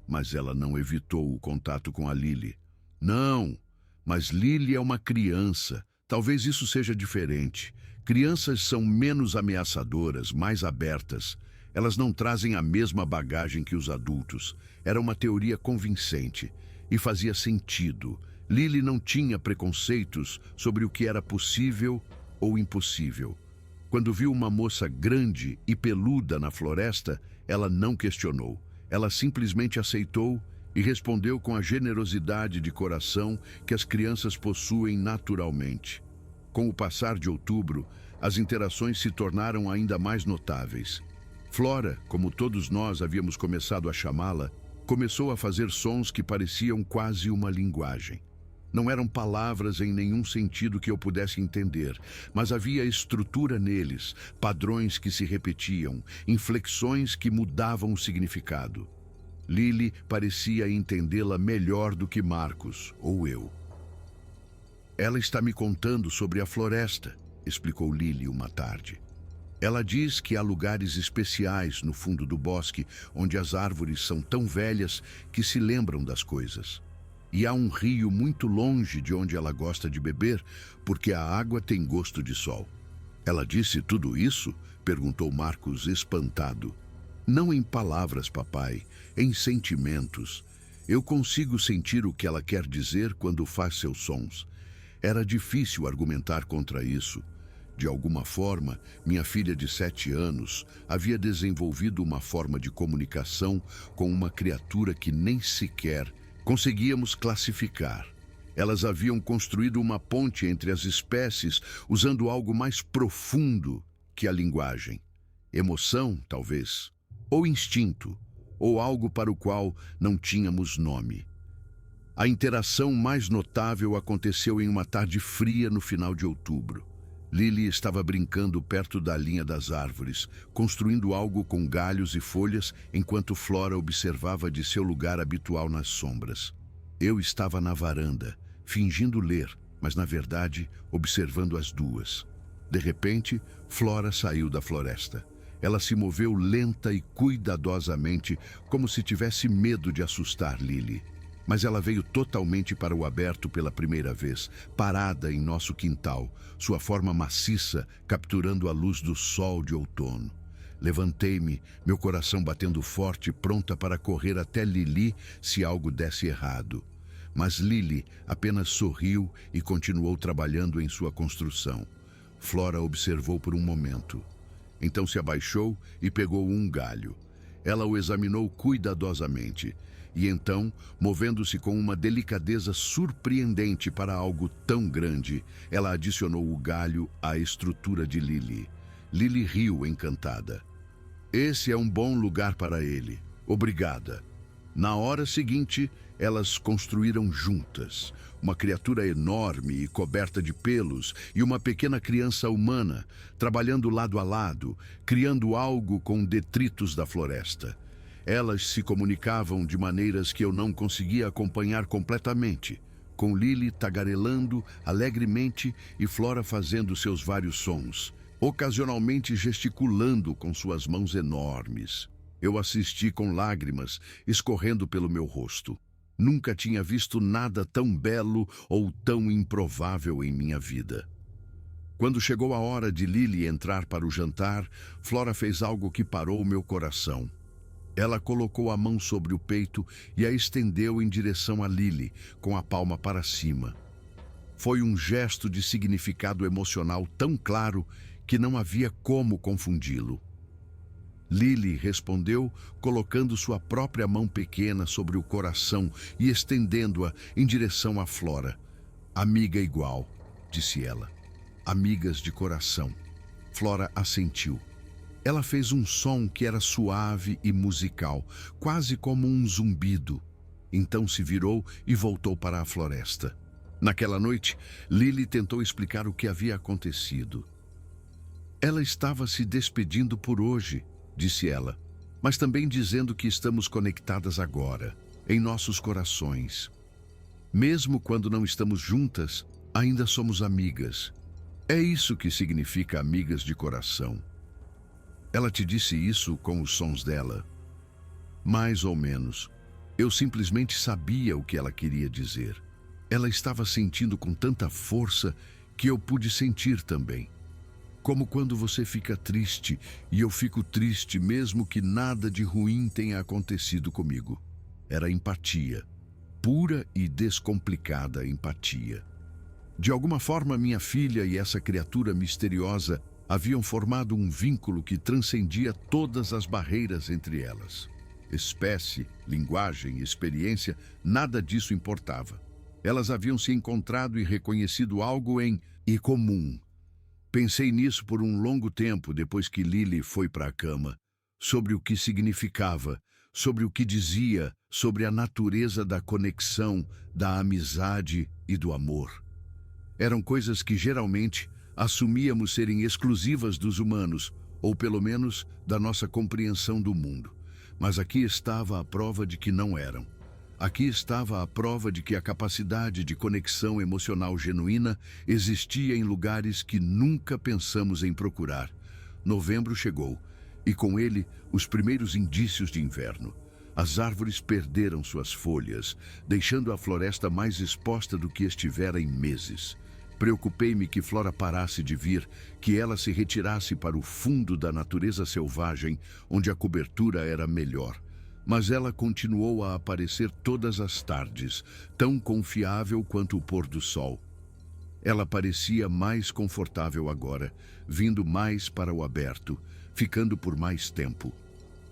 Mas ela não evitou o contato com a Lily. Não, mas Lily é uma criança. Talvez isso seja diferente. Crianças são menos ameaçadoras, mais abertas. Elas não trazem a mesma bagagem que os adultos. Era uma teoria convincente e fazia sentido. Lily não tinha preconceitos sobre o que era possível ou impossível. Quando viu uma moça grande e peluda na floresta, ela não questionou. Ela simplesmente aceitou e respondeu com a generosidade de coração que as crianças possuem naturalmente. Com o passar de outubro, as interações se tornaram ainda mais notáveis. Flora, como todos nós havíamos começado a chamá-la, começou a fazer sons que pareciam quase uma linguagem. Não eram palavras em nenhum sentido que eu pudesse entender, mas havia estrutura neles, padrões que se repetiam, inflexões que mudavam o significado. Lily parecia entendê-la melhor do que Marcos ou eu. Ela está me contando sobre a floresta, explicou Lily uma tarde. Ela diz que há lugares especiais no fundo do bosque onde as árvores são tão velhas que se lembram das coisas. E há um rio muito longe de onde ela gosta de beber, porque a água tem gosto de sol. Ela disse tudo isso? Perguntou Marcos, espantado. Não em palavras, papai, em sentimentos. Eu consigo sentir o que ela quer dizer quando faz seus sons. Era difícil argumentar contra isso. De alguma forma, minha filha de 7 anos havia desenvolvido uma forma de comunicação com uma criatura que nem sequer conseguíamos classificar. Elas haviam construído uma ponte entre as espécies usando algo mais profundo que a linguagem. Emoção, talvez, ou instinto, ou algo para o qual não tínhamos nome. A interação mais notável aconteceu em uma tarde fria no final de outubro. Lily estava brincando perto da linha das árvores, construindo algo com galhos e folhas, enquanto Flora observava de seu lugar habitual nas sombras. Eu estava na varanda, fingindo ler, mas na verdade observando as duas. De repente, Flora saiu da floresta. Ela se moveu lenta e cuidadosamente, como se tivesse medo de assustar Lily. Mas ela veio totalmente para o aberto pela primeira vez, parada em nosso quintal, sua forma maciça capturando a luz do sol de outono. Levantei-me, meu coração batendo forte, pronta para correr até Lily se algo desse errado. Mas Lily apenas sorriu e continuou trabalhando em sua construção. Flora observou por um momento. Então se abaixou e pegou um galho. Ela o examinou cuidadosamente. E então, movendo-se com uma delicadeza surpreendente para algo tão grande, ela adicionou o galho à estrutura de Lily. Lily riu encantada. Esse é um bom lugar para ele. Obrigada. Na hora seguinte, elas construíram juntas. Uma criatura enorme e coberta de pelos e uma pequena criança humana, trabalhando lado a lado, criando algo com detritos da floresta. Elas se comunicavam de maneiras que eu não conseguia acompanhar completamente, com Lily tagarelando alegremente e Flora fazendo seus vários sons, ocasionalmente gesticulando com suas mãos enormes. Eu assisti com lágrimas escorrendo pelo meu rosto. Nunca tinha visto nada tão belo ou tão improvável em minha vida. Quando chegou a hora de Lily entrar para o jantar, Flora fez algo que parou meu coração. Ela colocou a mão sobre o peito e a estendeu em direção a Lily, com a palma para cima. Foi um gesto de significado emocional tão claro que não havia como confundi-lo. Lily respondeu, colocando sua própria mão pequena sobre o coração e estendendo-a em direção a Flora. Amiga igual, disse ela. Amigas de coração. Flora assentiu. Ela fez um som que era suave e musical, quase como um zumbido. Então se virou e voltou para a floresta. Naquela noite, Lily tentou explicar o que havia acontecido. Ela estava se despedindo por hoje, disse ela, mas também dizendo que estamos conectadas agora, em nossos corações. Mesmo quando não estamos juntas, ainda somos amigas. É isso que significa amigas de coração. Ela te disse isso com os sons dela? Mais ou menos. Eu simplesmente sabia o que ela queria dizer. Ela estava sentindo com tanta força que eu pude sentir também. Como quando você fica triste e eu fico triste mesmo que nada de ruim tenha acontecido comigo. Era empatia. Pura e descomplicada empatia. De alguma forma, minha filha e essa criatura misteriosa haviam formado um vínculo que transcendia todas as barreiras entre elas. Espécie, linguagem, experiência, nada disso importava. Elas haviam se encontrado e reconhecido algo em comum. Pensei nisso por um longo tempo depois que Lily foi para a cama, sobre o que significava, sobre o que dizia sobre a natureza da conexão, da amizade e do amor. Eram coisas que geralmente assumíamos serem exclusivas dos humanos, ou pelo menos da nossa compreensão do mundo. Mas aqui estava a prova de que não eram. Aqui estava a prova de que a capacidade de conexão emocional genuína existia em lugares que nunca pensamos em procurar. Novembro chegou, e com ele os primeiros indícios de inverno. As árvores perderam suas folhas, deixando a floresta mais exposta do que estivera em meses. Preocupei-me que Flora parasse de vir, que ela se retirasse para o fundo da natureza selvagem, onde a cobertura era melhor. Mas ela continuou a aparecer todas as tardes, tão confiável quanto o pôr do sol. Ela parecia mais confortável agora, vindo mais para o aberto, ficando por mais tempo.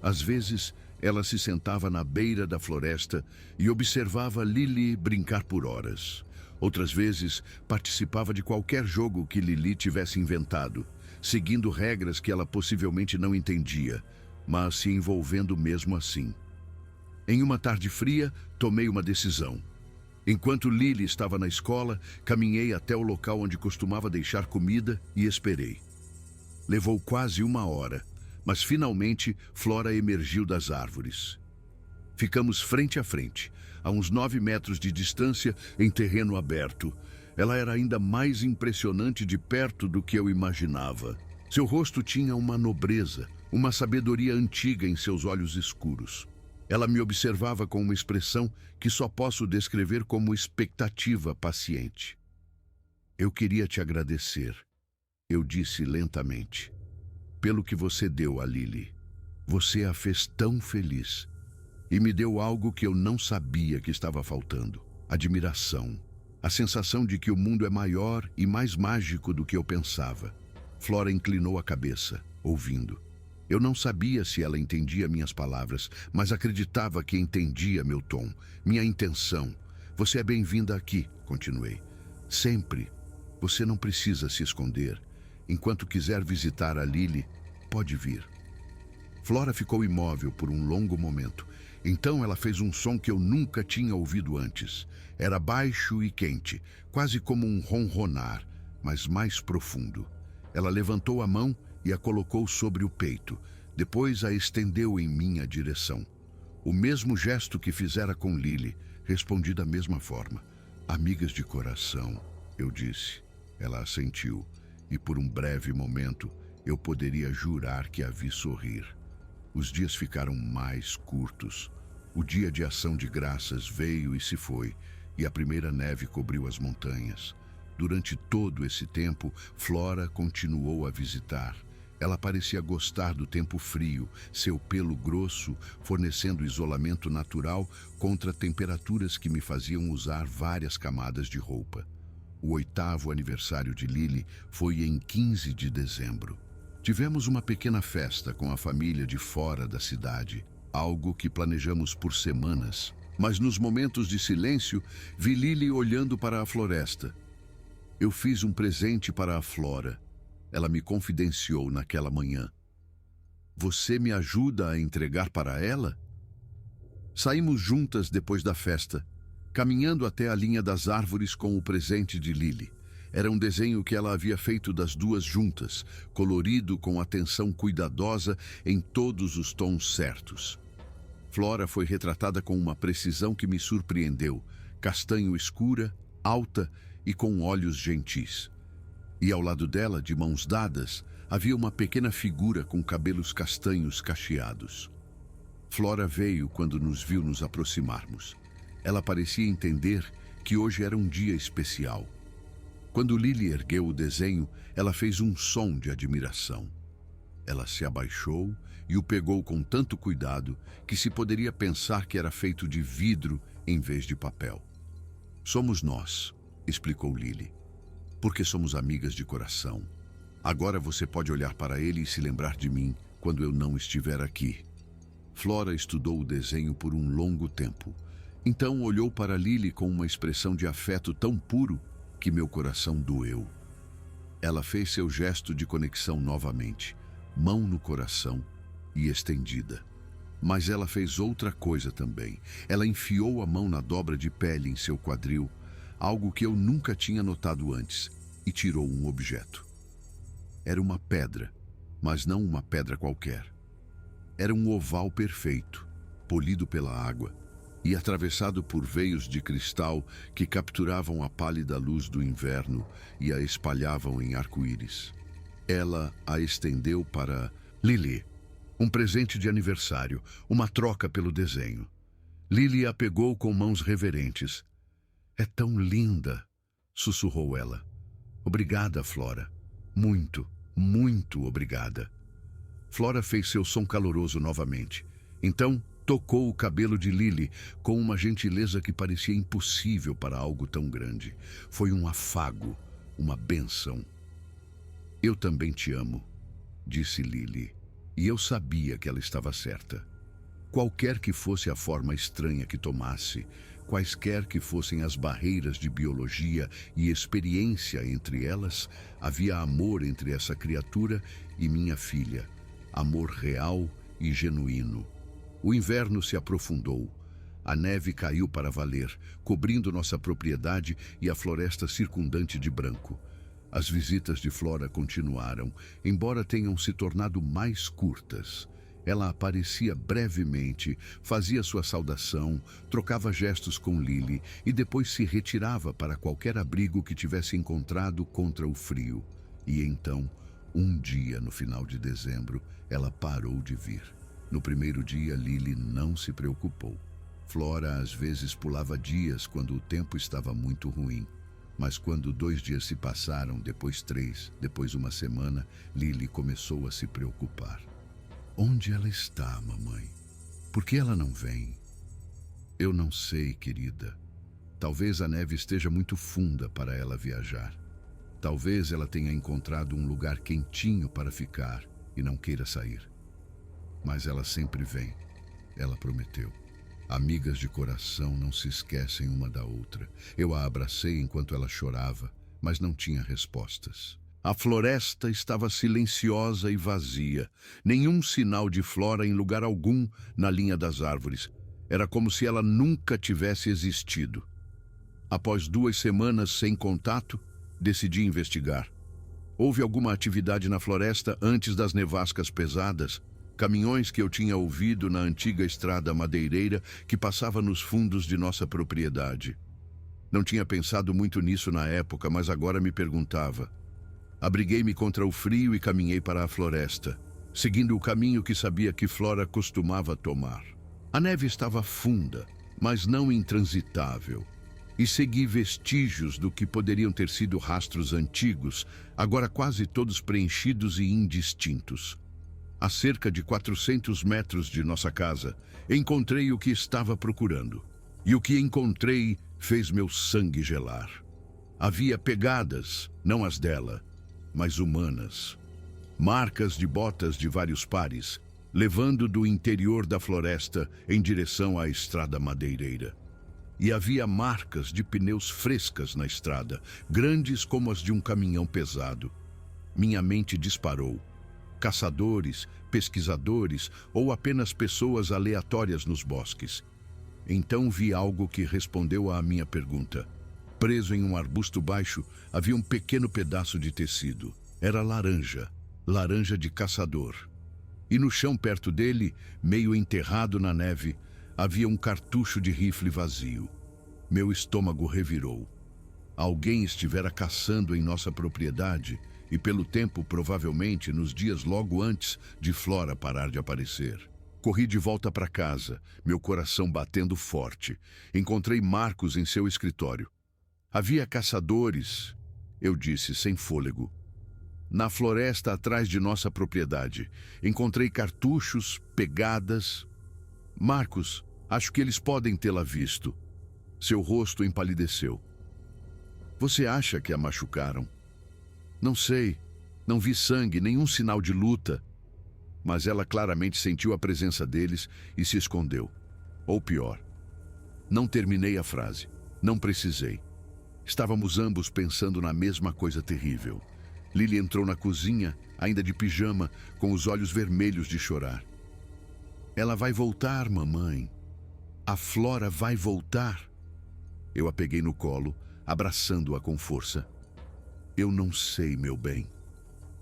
Às vezes, ela se sentava na beira da floresta e observava Lily brincar por horas. Outras vezes, participava de qualquer jogo que Lily tivesse inventado, seguindo regras que ela possivelmente não entendia, mas se envolvendo mesmo assim. Em uma tarde fria, tomei uma decisão. Enquanto Lily estava na escola, caminhei até o local onde costumava deixar comida e esperei. Levou quase 1 hora, mas finalmente Flora emergiu das árvores. Ficamos frente a frente, a uns 9 metros de distância, em terreno aberto. Ela era ainda mais impressionante de perto do que eu imaginava. Seu rosto tinha uma nobreza, uma sabedoria antiga em seus olhos escuros. Ela me observava com uma expressão que só posso descrever como expectativa paciente. Eu queria te agradecer, eu disse lentamente, pelo que você deu a Lily. Você a fez tão feliz. E me deu algo que eu não sabia que estava faltando. Admiração. A sensação de que o mundo é maior e mais mágico do que eu pensava. Flora inclinou a cabeça, ouvindo. Eu não sabia se ela entendia minhas palavras, mas acreditava que entendia meu tom, minha intenção. Você é bem-vinda aqui, continuei. Sempre. Você não precisa se esconder. Enquanto quiser visitar a Lily, pode vir. Flora ficou imóvel por um longo momento. Então ela fez um som que eu nunca tinha ouvido antes. Era baixo e quente, quase como um ronronar, mas mais profundo. Ela levantou a mão e a colocou sobre o peito. Depois a estendeu em minha direção. O mesmo gesto que fizera com Lily, respondi da mesma forma. Amigas de coração, eu disse. Ela assentiu, e por um breve momento eu poderia jurar que a vi sorrir. Os dias ficaram mais curtos. O dia de ação de graças veio e se foi, e a primeira neve cobriu as montanhas. Durante todo esse tempo, Flora continuou a visitar. Ela parecia gostar do tempo frio, seu pelo grosso fornecendo isolamento natural contra temperaturas que me faziam usar várias camadas de roupa. O 8º aniversário de Lily foi em 15 de dezembro. Tivemos uma pequena festa com a família de fora da cidade, algo que planejamos por semanas. Mas nos momentos de silêncio, vi Lily olhando para a floresta. Eu fiz um presente para a Flora. Ela me confidenciou naquela manhã. Você me ajuda a entregar para ela? Saímos juntas depois da festa, caminhando até a linha das árvores com o presente de Lily. Era um desenho que ela havia feito das duas juntas, colorido com atenção cuidadosa em todos os tons certos. Flora foi retratada com uma precisão que me surpreendeu, castanho escura, alta e com olhos gentis. E ao lado dela, de mãos dadas, havia uma pequena figura com cabelos castanhos cacheados. Flora veio quando nos viu nos aproximarmos. Ela parecia entender que hoje era um dia especial. Quando Lily ergueu o desenho, ela fez um som de admiração. Ela se abaixou e o pegou com tanto cuidado que se poderia pensar que era feito de vidro em vez de papel. Somos nós, explicou Lily, porque somos amigas de coração. Agora você pode olhar para ele e se lembrar de mim quando eu não estiver aqui. Flora estudou o desenho por um longo tempo. Então olhou para Lily com uma expressão de afeto tão puro que meu coração doeu. Ela fez seu gesto de conexão novamente, mão no coração e estendida. Mas ela fez outra coisa também. Ela enfiou a mão na dobra de pele em seu quadril, algo que eu nunca tinha notado antes, e tirou um objeto. Era uma pedra, mas não uma pedra qualquer. Era um oval perfeito, polido pela água e atravessado por veios de cristal que capturavam a pálida luz do inverno e a espalhavam em arco-íris. Ela a estendeu para Lily, um presente de aniversário, uma troca pelo desenho. Lily a pegou com mãos reverentes. "É tão linda", sussurrou ela. "Obrigada, Flora. Muito, muito obrigada." Flora fez seu som caloroso novamente. Então, tocou o cabelo de Lily com uma gentileza que parecia impossível para algo tão grande. Foi um afago, uma bênção. "Eu também te amo", disse Lily, e eu sabia que ela estava certa. Qualquer que fosse a forma estranha que tomasse, quaisquer que fossem as barreiras de biologia e experiência entre elas, havia amor entre essa criatura e minha filha, amor real e genuíno. O inverno se aprofundou. A neve caiu para valer, cobrindo nossa propriedade e a floresta circundante de branco. As visitas de Flora continuaram, embora tenham se tornado mais curtas. Ela aparecia brevemente, fazia sua saudação, trocava gestos com Lily e depois se retirava para qualquer abrigo que tivesse encontrado contra o frio. E então, um dia no final de dezembro, ela parou de vir. No primeiro dia, Lily não se preocupou. Flora às vezes pulava dias quando o tempo estava muito ruim. Mas quando 2 dias se passaram, depois 3, depois uma semana, Lily começou a se preocupar. "Onde ela está, mamãe? Por que ela não vem?" "Eu não sei, querida. Talvez a neve esteja muito funda para ela viajar. Talvez ela tenha encontrado um lugar quentinho para ficar e não queira sair. Mas ela sempre vem", ela prometeu. Amigas de coração não se esquecem uma da outra. Eu a abracei enquanto ela chorava, mas não tinha respostas. A floresta estava silenciosa e vazia. Nenhum sinal de Flora em lugar algum na linha das árvores. Era como se ela nunca tivesse existido. Após 2 semanas sem contato, decidi investigar. Houve alguma atividade na floresta antes das nevascas pesadas? Caminhões que eu tinha ouvido na antiga estrada madeireira que passava nos fundos de nossa propriedade. Não tinha pensado muito nisso na época, mas agora me perguntava. Abriguei-me contra o frio e caminhei para a floresta, seguindo o caminho que sabia que Flora costumava tomar. A neve estava funda, mas não intransitável, e segui vestígios do que poderiam ter sido rastros antigos, agora quase todos preenchidos e indistintos. A cerca de 400 metros de nossa casa, encontrei o que estava procurando. E o que encontrei fez meu sangue gelar. Havia pegadas, não as dela, mas humanas. Marcas de botas de vários pares, levando do interior da floresta em direção à estrada madeireira. E havia marcas de pneus frescas na estrada, grandes como as de um caminhão pesado. Minha mente disparou. Caçadores, pesquisadores ou apenas pessoas aleatórias nos bosques. Então vi algo que respondeu à minha pergunta. Preso em um arbusto baixo, havia um pequeno pedaço de tecido. Era laranja, laranja de caçador. E no chão perto dele, meio enterrado na neve, havia um cartucho de rifle vazio. Meu estômago revirou. Alguém estivera caçando em nossa propriedade e pelo tempo, provavelmente, nos dias logo antes de Flora parar de aparecer. Corri de volta para casa, meu coração batendo forte. Encontrei Marcos em seu escritório. "Havia caçadores", eu disse, sem fôlego. "Na floresta atrás de nossa propriedade. Encontrei cartuchos, pegadas." "Marcos, acho que eles podem tê-la visto." Seu rosto empalideceu. "Você acha que a machucaram?" "Não sei. Não vi sangue, nenhum sinal de luta." Mas ela claramente sentiu a presença deles e se escondeu. Ou pior, não terminei a frase. Não precisei. Estávamos ambos pensando na mesma coisa terrível. Lily entrou na cozinha, ainda de pijama, com os olhos vermelhos de chorar. Ela vai voltar, mamãe. A Flora vai voltar. Eu a peguei no colo, abraçando-a com força. Eu não sei, meu bem,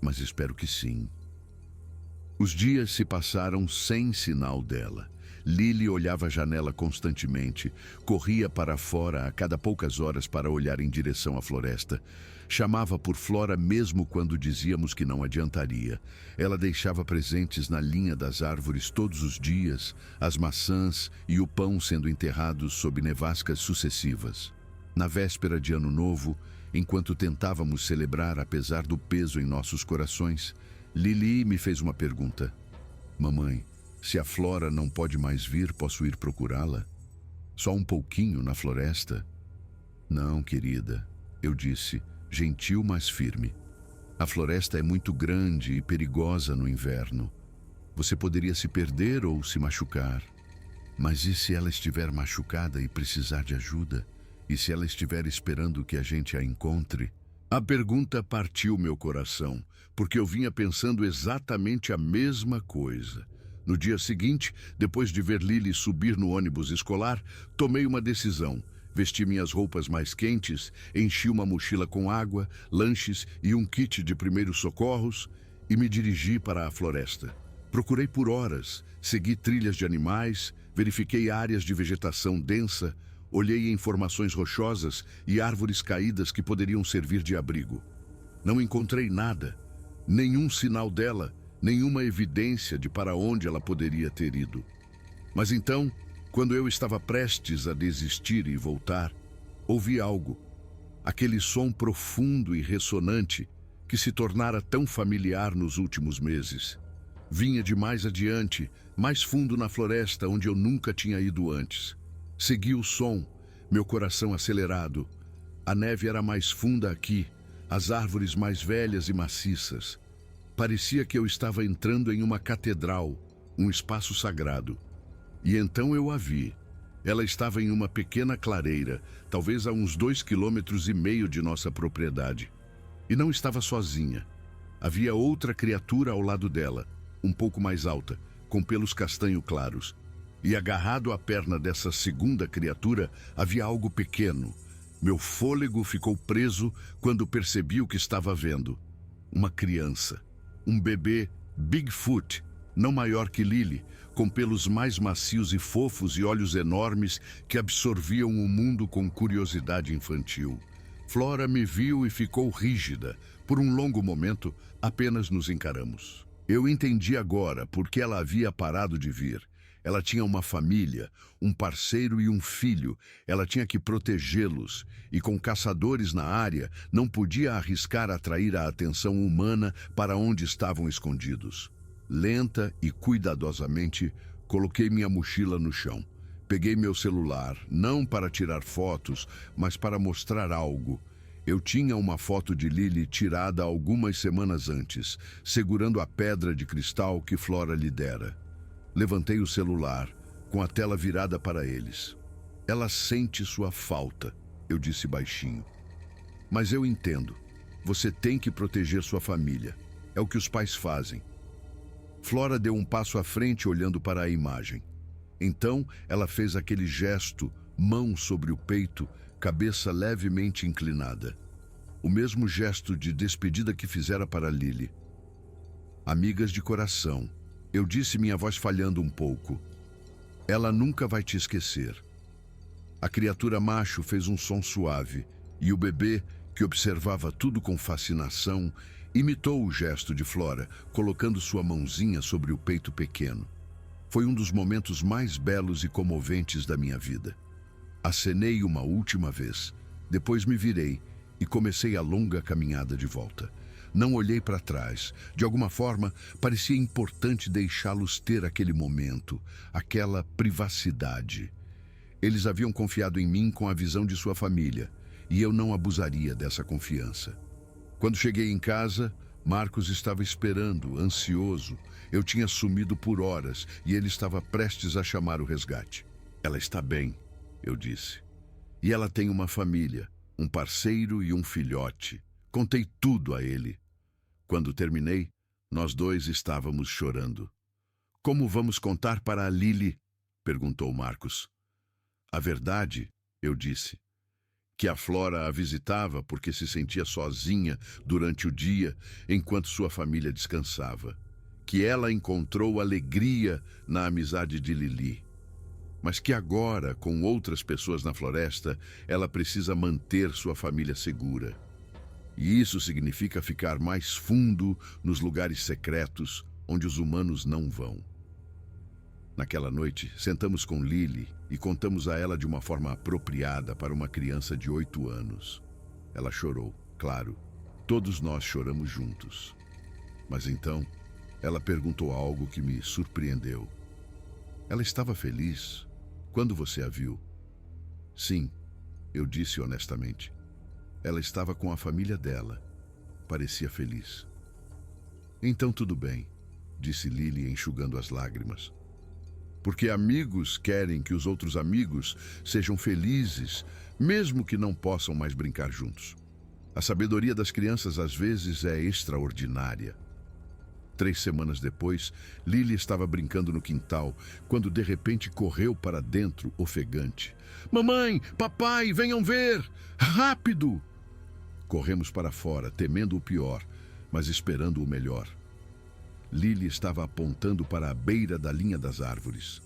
mas espero que sim. Os dias se passaram sem sinal dela. Lily olhava a janela constantemente, corria para fora a cada poucas horas para olhar em direção à floresta. Chamava por Flora mesmo quando dizíamos que não adiantaria. Ela deixava presentes na linha das árvores todos os dias, as maçãs e o pão sendo enterrados sob nevascas sucessivas. Na véspera de Ano Novo, enquanto tentávamos celebrar apesar do peso em nossos corações, Lily me fez uma pergunta. Mamãe, se a Flora não pode mais vir, posso ir procurá-la? Só um pouquinho na floresta? Não, querida, eu disse, gentil mas firme. A floresta é muito grande e perigosa no inverno. Você poderia se perder ou se machucar. Mas e se ela estiver machucada e precisar de ajuda? E se ela estiver esperando que a gente a encontre? A pergunta partiu meu coração, porque eu vinha pensando exatamente a mesma coisa. No dia seguinte, depois de ver Lily subir no ônibus escolar, tomei uma decisão. Vesti minhas roupas mais quentes, enchi uma mochila com água, lanches e um kit de primeiros socorros e me dirigi para a floresta. Procurei por horas, segui trilhas de animais, verifiquei áreas de vegetação densa, olhei em formações rochosas e árvores caídas que poderiam servir de abrigo. Não encontrei nada, nenhum sinal dela, nenhuma evidência de para onde ela poderia ter ido. Mas então, quando eu estava prestes a desistir e voltar, ouvi algo. Aquele som profundo e ressonante que se tornara tão familiar nos últimos meses. Vinha de mais adiante, mais fundo na floresta onde eu nunca tinha ido antes. Segui o som, meu coração acelerado. A neve era mais funda aqui, as árvores mais velhas e maciças. Parecia que eu estava entrando em uma catedral, um espaço sagrado. E então eu a vi. Ela estava em uma pequena clareira, talvez a uns 2,5 quilômetros de nossa propriedade. E não estava sozinha. Havia outra criatura ao lado dela, um pouco mais alta, com pelos castanho claros. E agarrado à perna dessa segunda criatura havia algo pequeno. Meu fôlego ficou preso quando percebi o que estava vendo. Uma criança. Um bebê Bigfoot, não maior que Lily, com pelos mais macios e fofos e olhos enormes que absorviam o mundo com curiosidade infantil. Flora me viu e ficou rígida. Por um longo momento, apenas nos encaramos. Eu entendi agora por que ela havia parado de vir. Ela tinha uma família, um parceiro e um filho. Ela tinha que protegê-los. E com caçadores na área, não podia arriscar atrair a atenção humana para onde estavam escondidos. Lenta e cuidadosamente, coloquei minha mochila no chão. Peguei meu celular, não para tirar fotos, mas para mostrar algo. Eu tinha uma foto de Lily tirada algumas semanas antes, segurando a pedra de cristal que Flora lhe dera. Levantei o celular, com a tela virada para eles. Ela sente sua falta, eu disse baixinho. Mas eu entendo. Você tem que proteger sua família. É o que os pais fazem. Flora deu um passo à frente olhando para a imagem. Então, ela fez aquele gesto, mão sobre o peito, cabeça levemente inclinada. O mesmo gesto de despedida que fizera para Lily. Amigas de coração, eu disse, minha voz falhando um pouco. Ela nunca vai te esquecer. A criatura macho fez um som suave e o bebê, que observava tudo com fascinação, imitou o gesto de Flora, colocando sua mãozinha sobre o peito pequeno. Foi um dos momentos mais belos e comoventes da minha vida. Acenei uma última vez, depois me virei e comecei a longa caminhada de volta. Não olhei para trás. De alguma forma, parecia importante deixá-los ter aquele momento, aquela privacidade. Eles haviam confiado em mim com a visão de sua família, e eu não abusaria dessa confiança. Quando cheguei em casa, Marcos estava esperando, ansioso. Eu tinha sumido por horas e ele estava prestes a chamar o resgate. Ela está bem, eu disse. E ela tem uma família, um parceiro e um filhote. Contei tudo a ele. Quando terminei, nós dois estávamos chorando. Como vamos contar para a Lily? Perguntou Marcos. A verdade, eu disse, que a Flora a visitava porque se sentia sozinha durante o dia enquanto sua família descansava. Que ela encontrou alegria na amizade de Lily. Mas que agora, com outras pessoas na floresta, ela precisa manter sua família segura. E isso significa ficar mais fundo nos lugares secretos onde os humanos não vão. Naquela noite, sentamos com Lily e contamos a ela de uma forma apropriada para uma criança de 8 anos. Ela chorou, claro. Todos nós choramos juntos. Mas então, ela perguntou algo que me surpreendeu. Ela estava feliz quando você a viu? Sim, eu disse honestamente. Ela estava com a família dela. Parecia feliz. Então tudo bem, disse Lily enxugando as lágrimas. Porque amigos querem que os outros amigos sejam felizes, mesmo que não possam mais brincar juntos. A sabedoria das crianças às vezes é extraordinária. 3 semanas depois, Lily estava brincando no quintal, quando de repente correu para dentro, ofegante. Mamãe, papai, venham ver! Rápido! Corremos para fora, temendo o pior, mas esperando o melhor. Lily estava apontando para a beira da linha das árvores.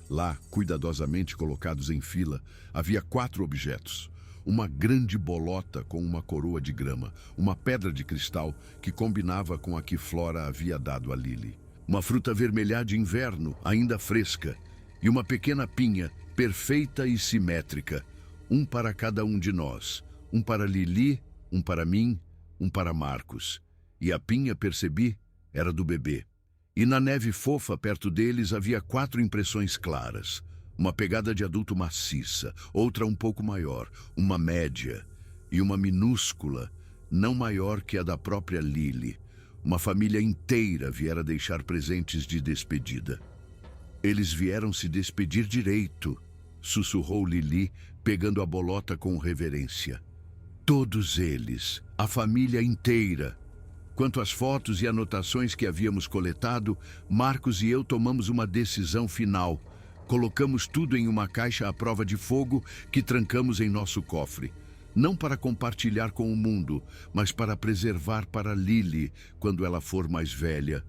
Lá, cuidadosamente colocados em fila, havia 4 objetos. Uma grande bolota com uma coroa de grama, uma pedra de cristal que combinava com a que Flora havia dado a Lily. Uma fruta vermelha de inverno, ainda fresca, e uma pequena pinha, perfeita e simétrica, um para cada um de nós, um para Lily, um para mim, um para Marcos. E a pinha, percebi, era do bebê. E na neve fofa perto deles havia 4 impressões claras. Uma pegada de adulto maciça, outra um pouco maior, uma média e uma minúscula, não maior que a da própria Lily. Uma família inteira viera deixar presentes de despedida. Eles vieram se despedir direito, sussurrou Lily, pegando a bolota com reverência. Todos eles, a família inteira. Quanto às fotos e anotações que havíamos coletado, Marcos e eu tomamos uma decisão final. Colocamos tudo em uma caixa à prova de fogo que trancamos em nosso cofre. Não para compartilhar com o mundo, mas para preservar para Lily quando ela for mais velha.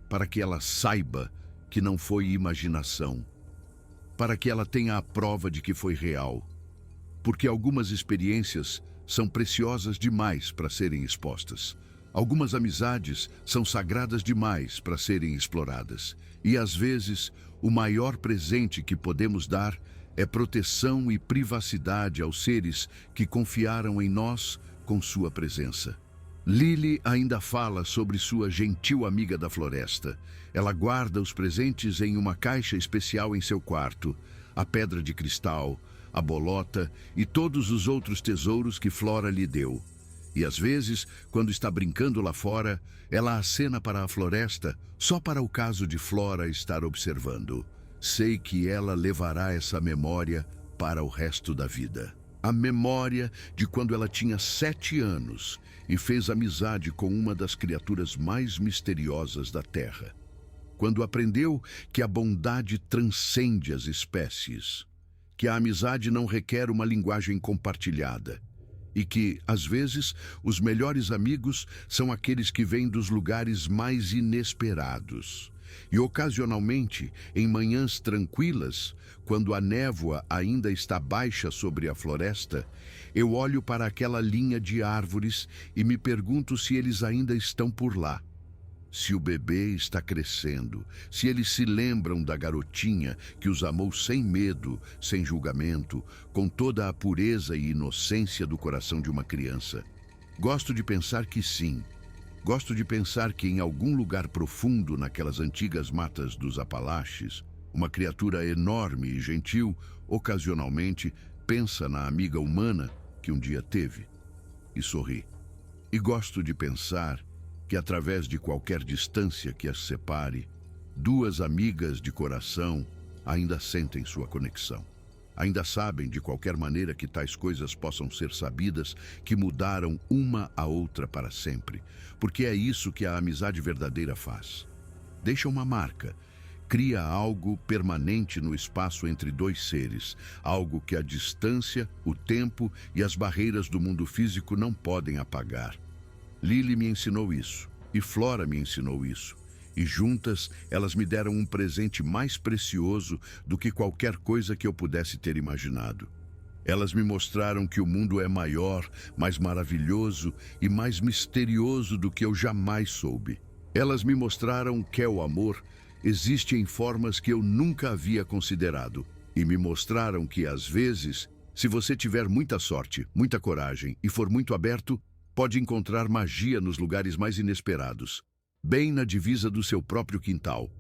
Para que ela saiba que não foi imaginação. Para que ela tenha a prova de que foi real. Porque algumas experiências são preciosas demais para serem expostas. Algumas amizades são sagradas demais para serem exploradas. E às vezes, o maior presente que podemos dar é proteção e privacidade aos seres que confiaram em nós com sua presença. Lily ainda fala sobre sua gentil amiga da floresta. Ela guarda os presentes em uma caixa especial em seu quarto, a pedra de cristal, a bolota e todos os outros tesouros que Flora lhe deu. E às vezes, quando está brincando lá fora, ela acena para a floresta só para o caso de Flora estar observando. Sei que ela levará essa memória para o resto da vida. A memória de quando ela tinha 7 anos e fez amizade com uma das criaturas mais misteriosas da Terra. Quando aprendeu que a bondade transcende as espécies, que a amizade não requer uma linguagem compartilhada, e que, às vezes, os melhores amigos são aqueles que vêm dos lugares mais inesperados. E, ocasionalmente, em manhãs tranquilas, quando a névoa ainda está baixa sobre a floresta, eu olho para aquela linha de árvores e me pergunto se eles ainda estão por lá. Se o bebê está crescendo, se eles se lembram da garotinha que os amou sem medo, sem julgamento, com toda a pureza e inocência do coração de uma criança. Gosto de pensar que sim. Gosto de pensar que em algum lugar profundo naquelas antigas matas dos Apalaches, uma criatura enorme e gentil, ocasionalmente, pensa na amiga humana que um dia teve e sorri. E gosto de pensar que através de qualquer distância que as separe, 2 amigas de coração ainda sentem sua conexão. Ainda sabem, de qualquer maneira que tais coisas possam ser sabidas, que mudaram uma a outra para sempre. Porque é isso que a amizade verdadeira faz. Deixa uma marca cria algo permanente no espaço entre dois seres, algo que a distância, o tempo e as barreiras do mundo físico não podem apagar. Lily me ensinou isso, e Flora me ensinou isso, e juntas elas me deram um presente mais precioso do que qualquer coisa que eu pudesse ter imaginado. Elas me mostraram que o mundo é maior, mais maravilhoso e mais misterioso do que eu jamais soube. Elas me mostraram que o amor existe em formas que eu nunca havia considerado. E me mostraram que, às vezes, se você tiver muita sorte, muita coragem e for muito aberto, pode encontrar magia nos lugares mais inesperados, bem na divisa do seu próprio quintal.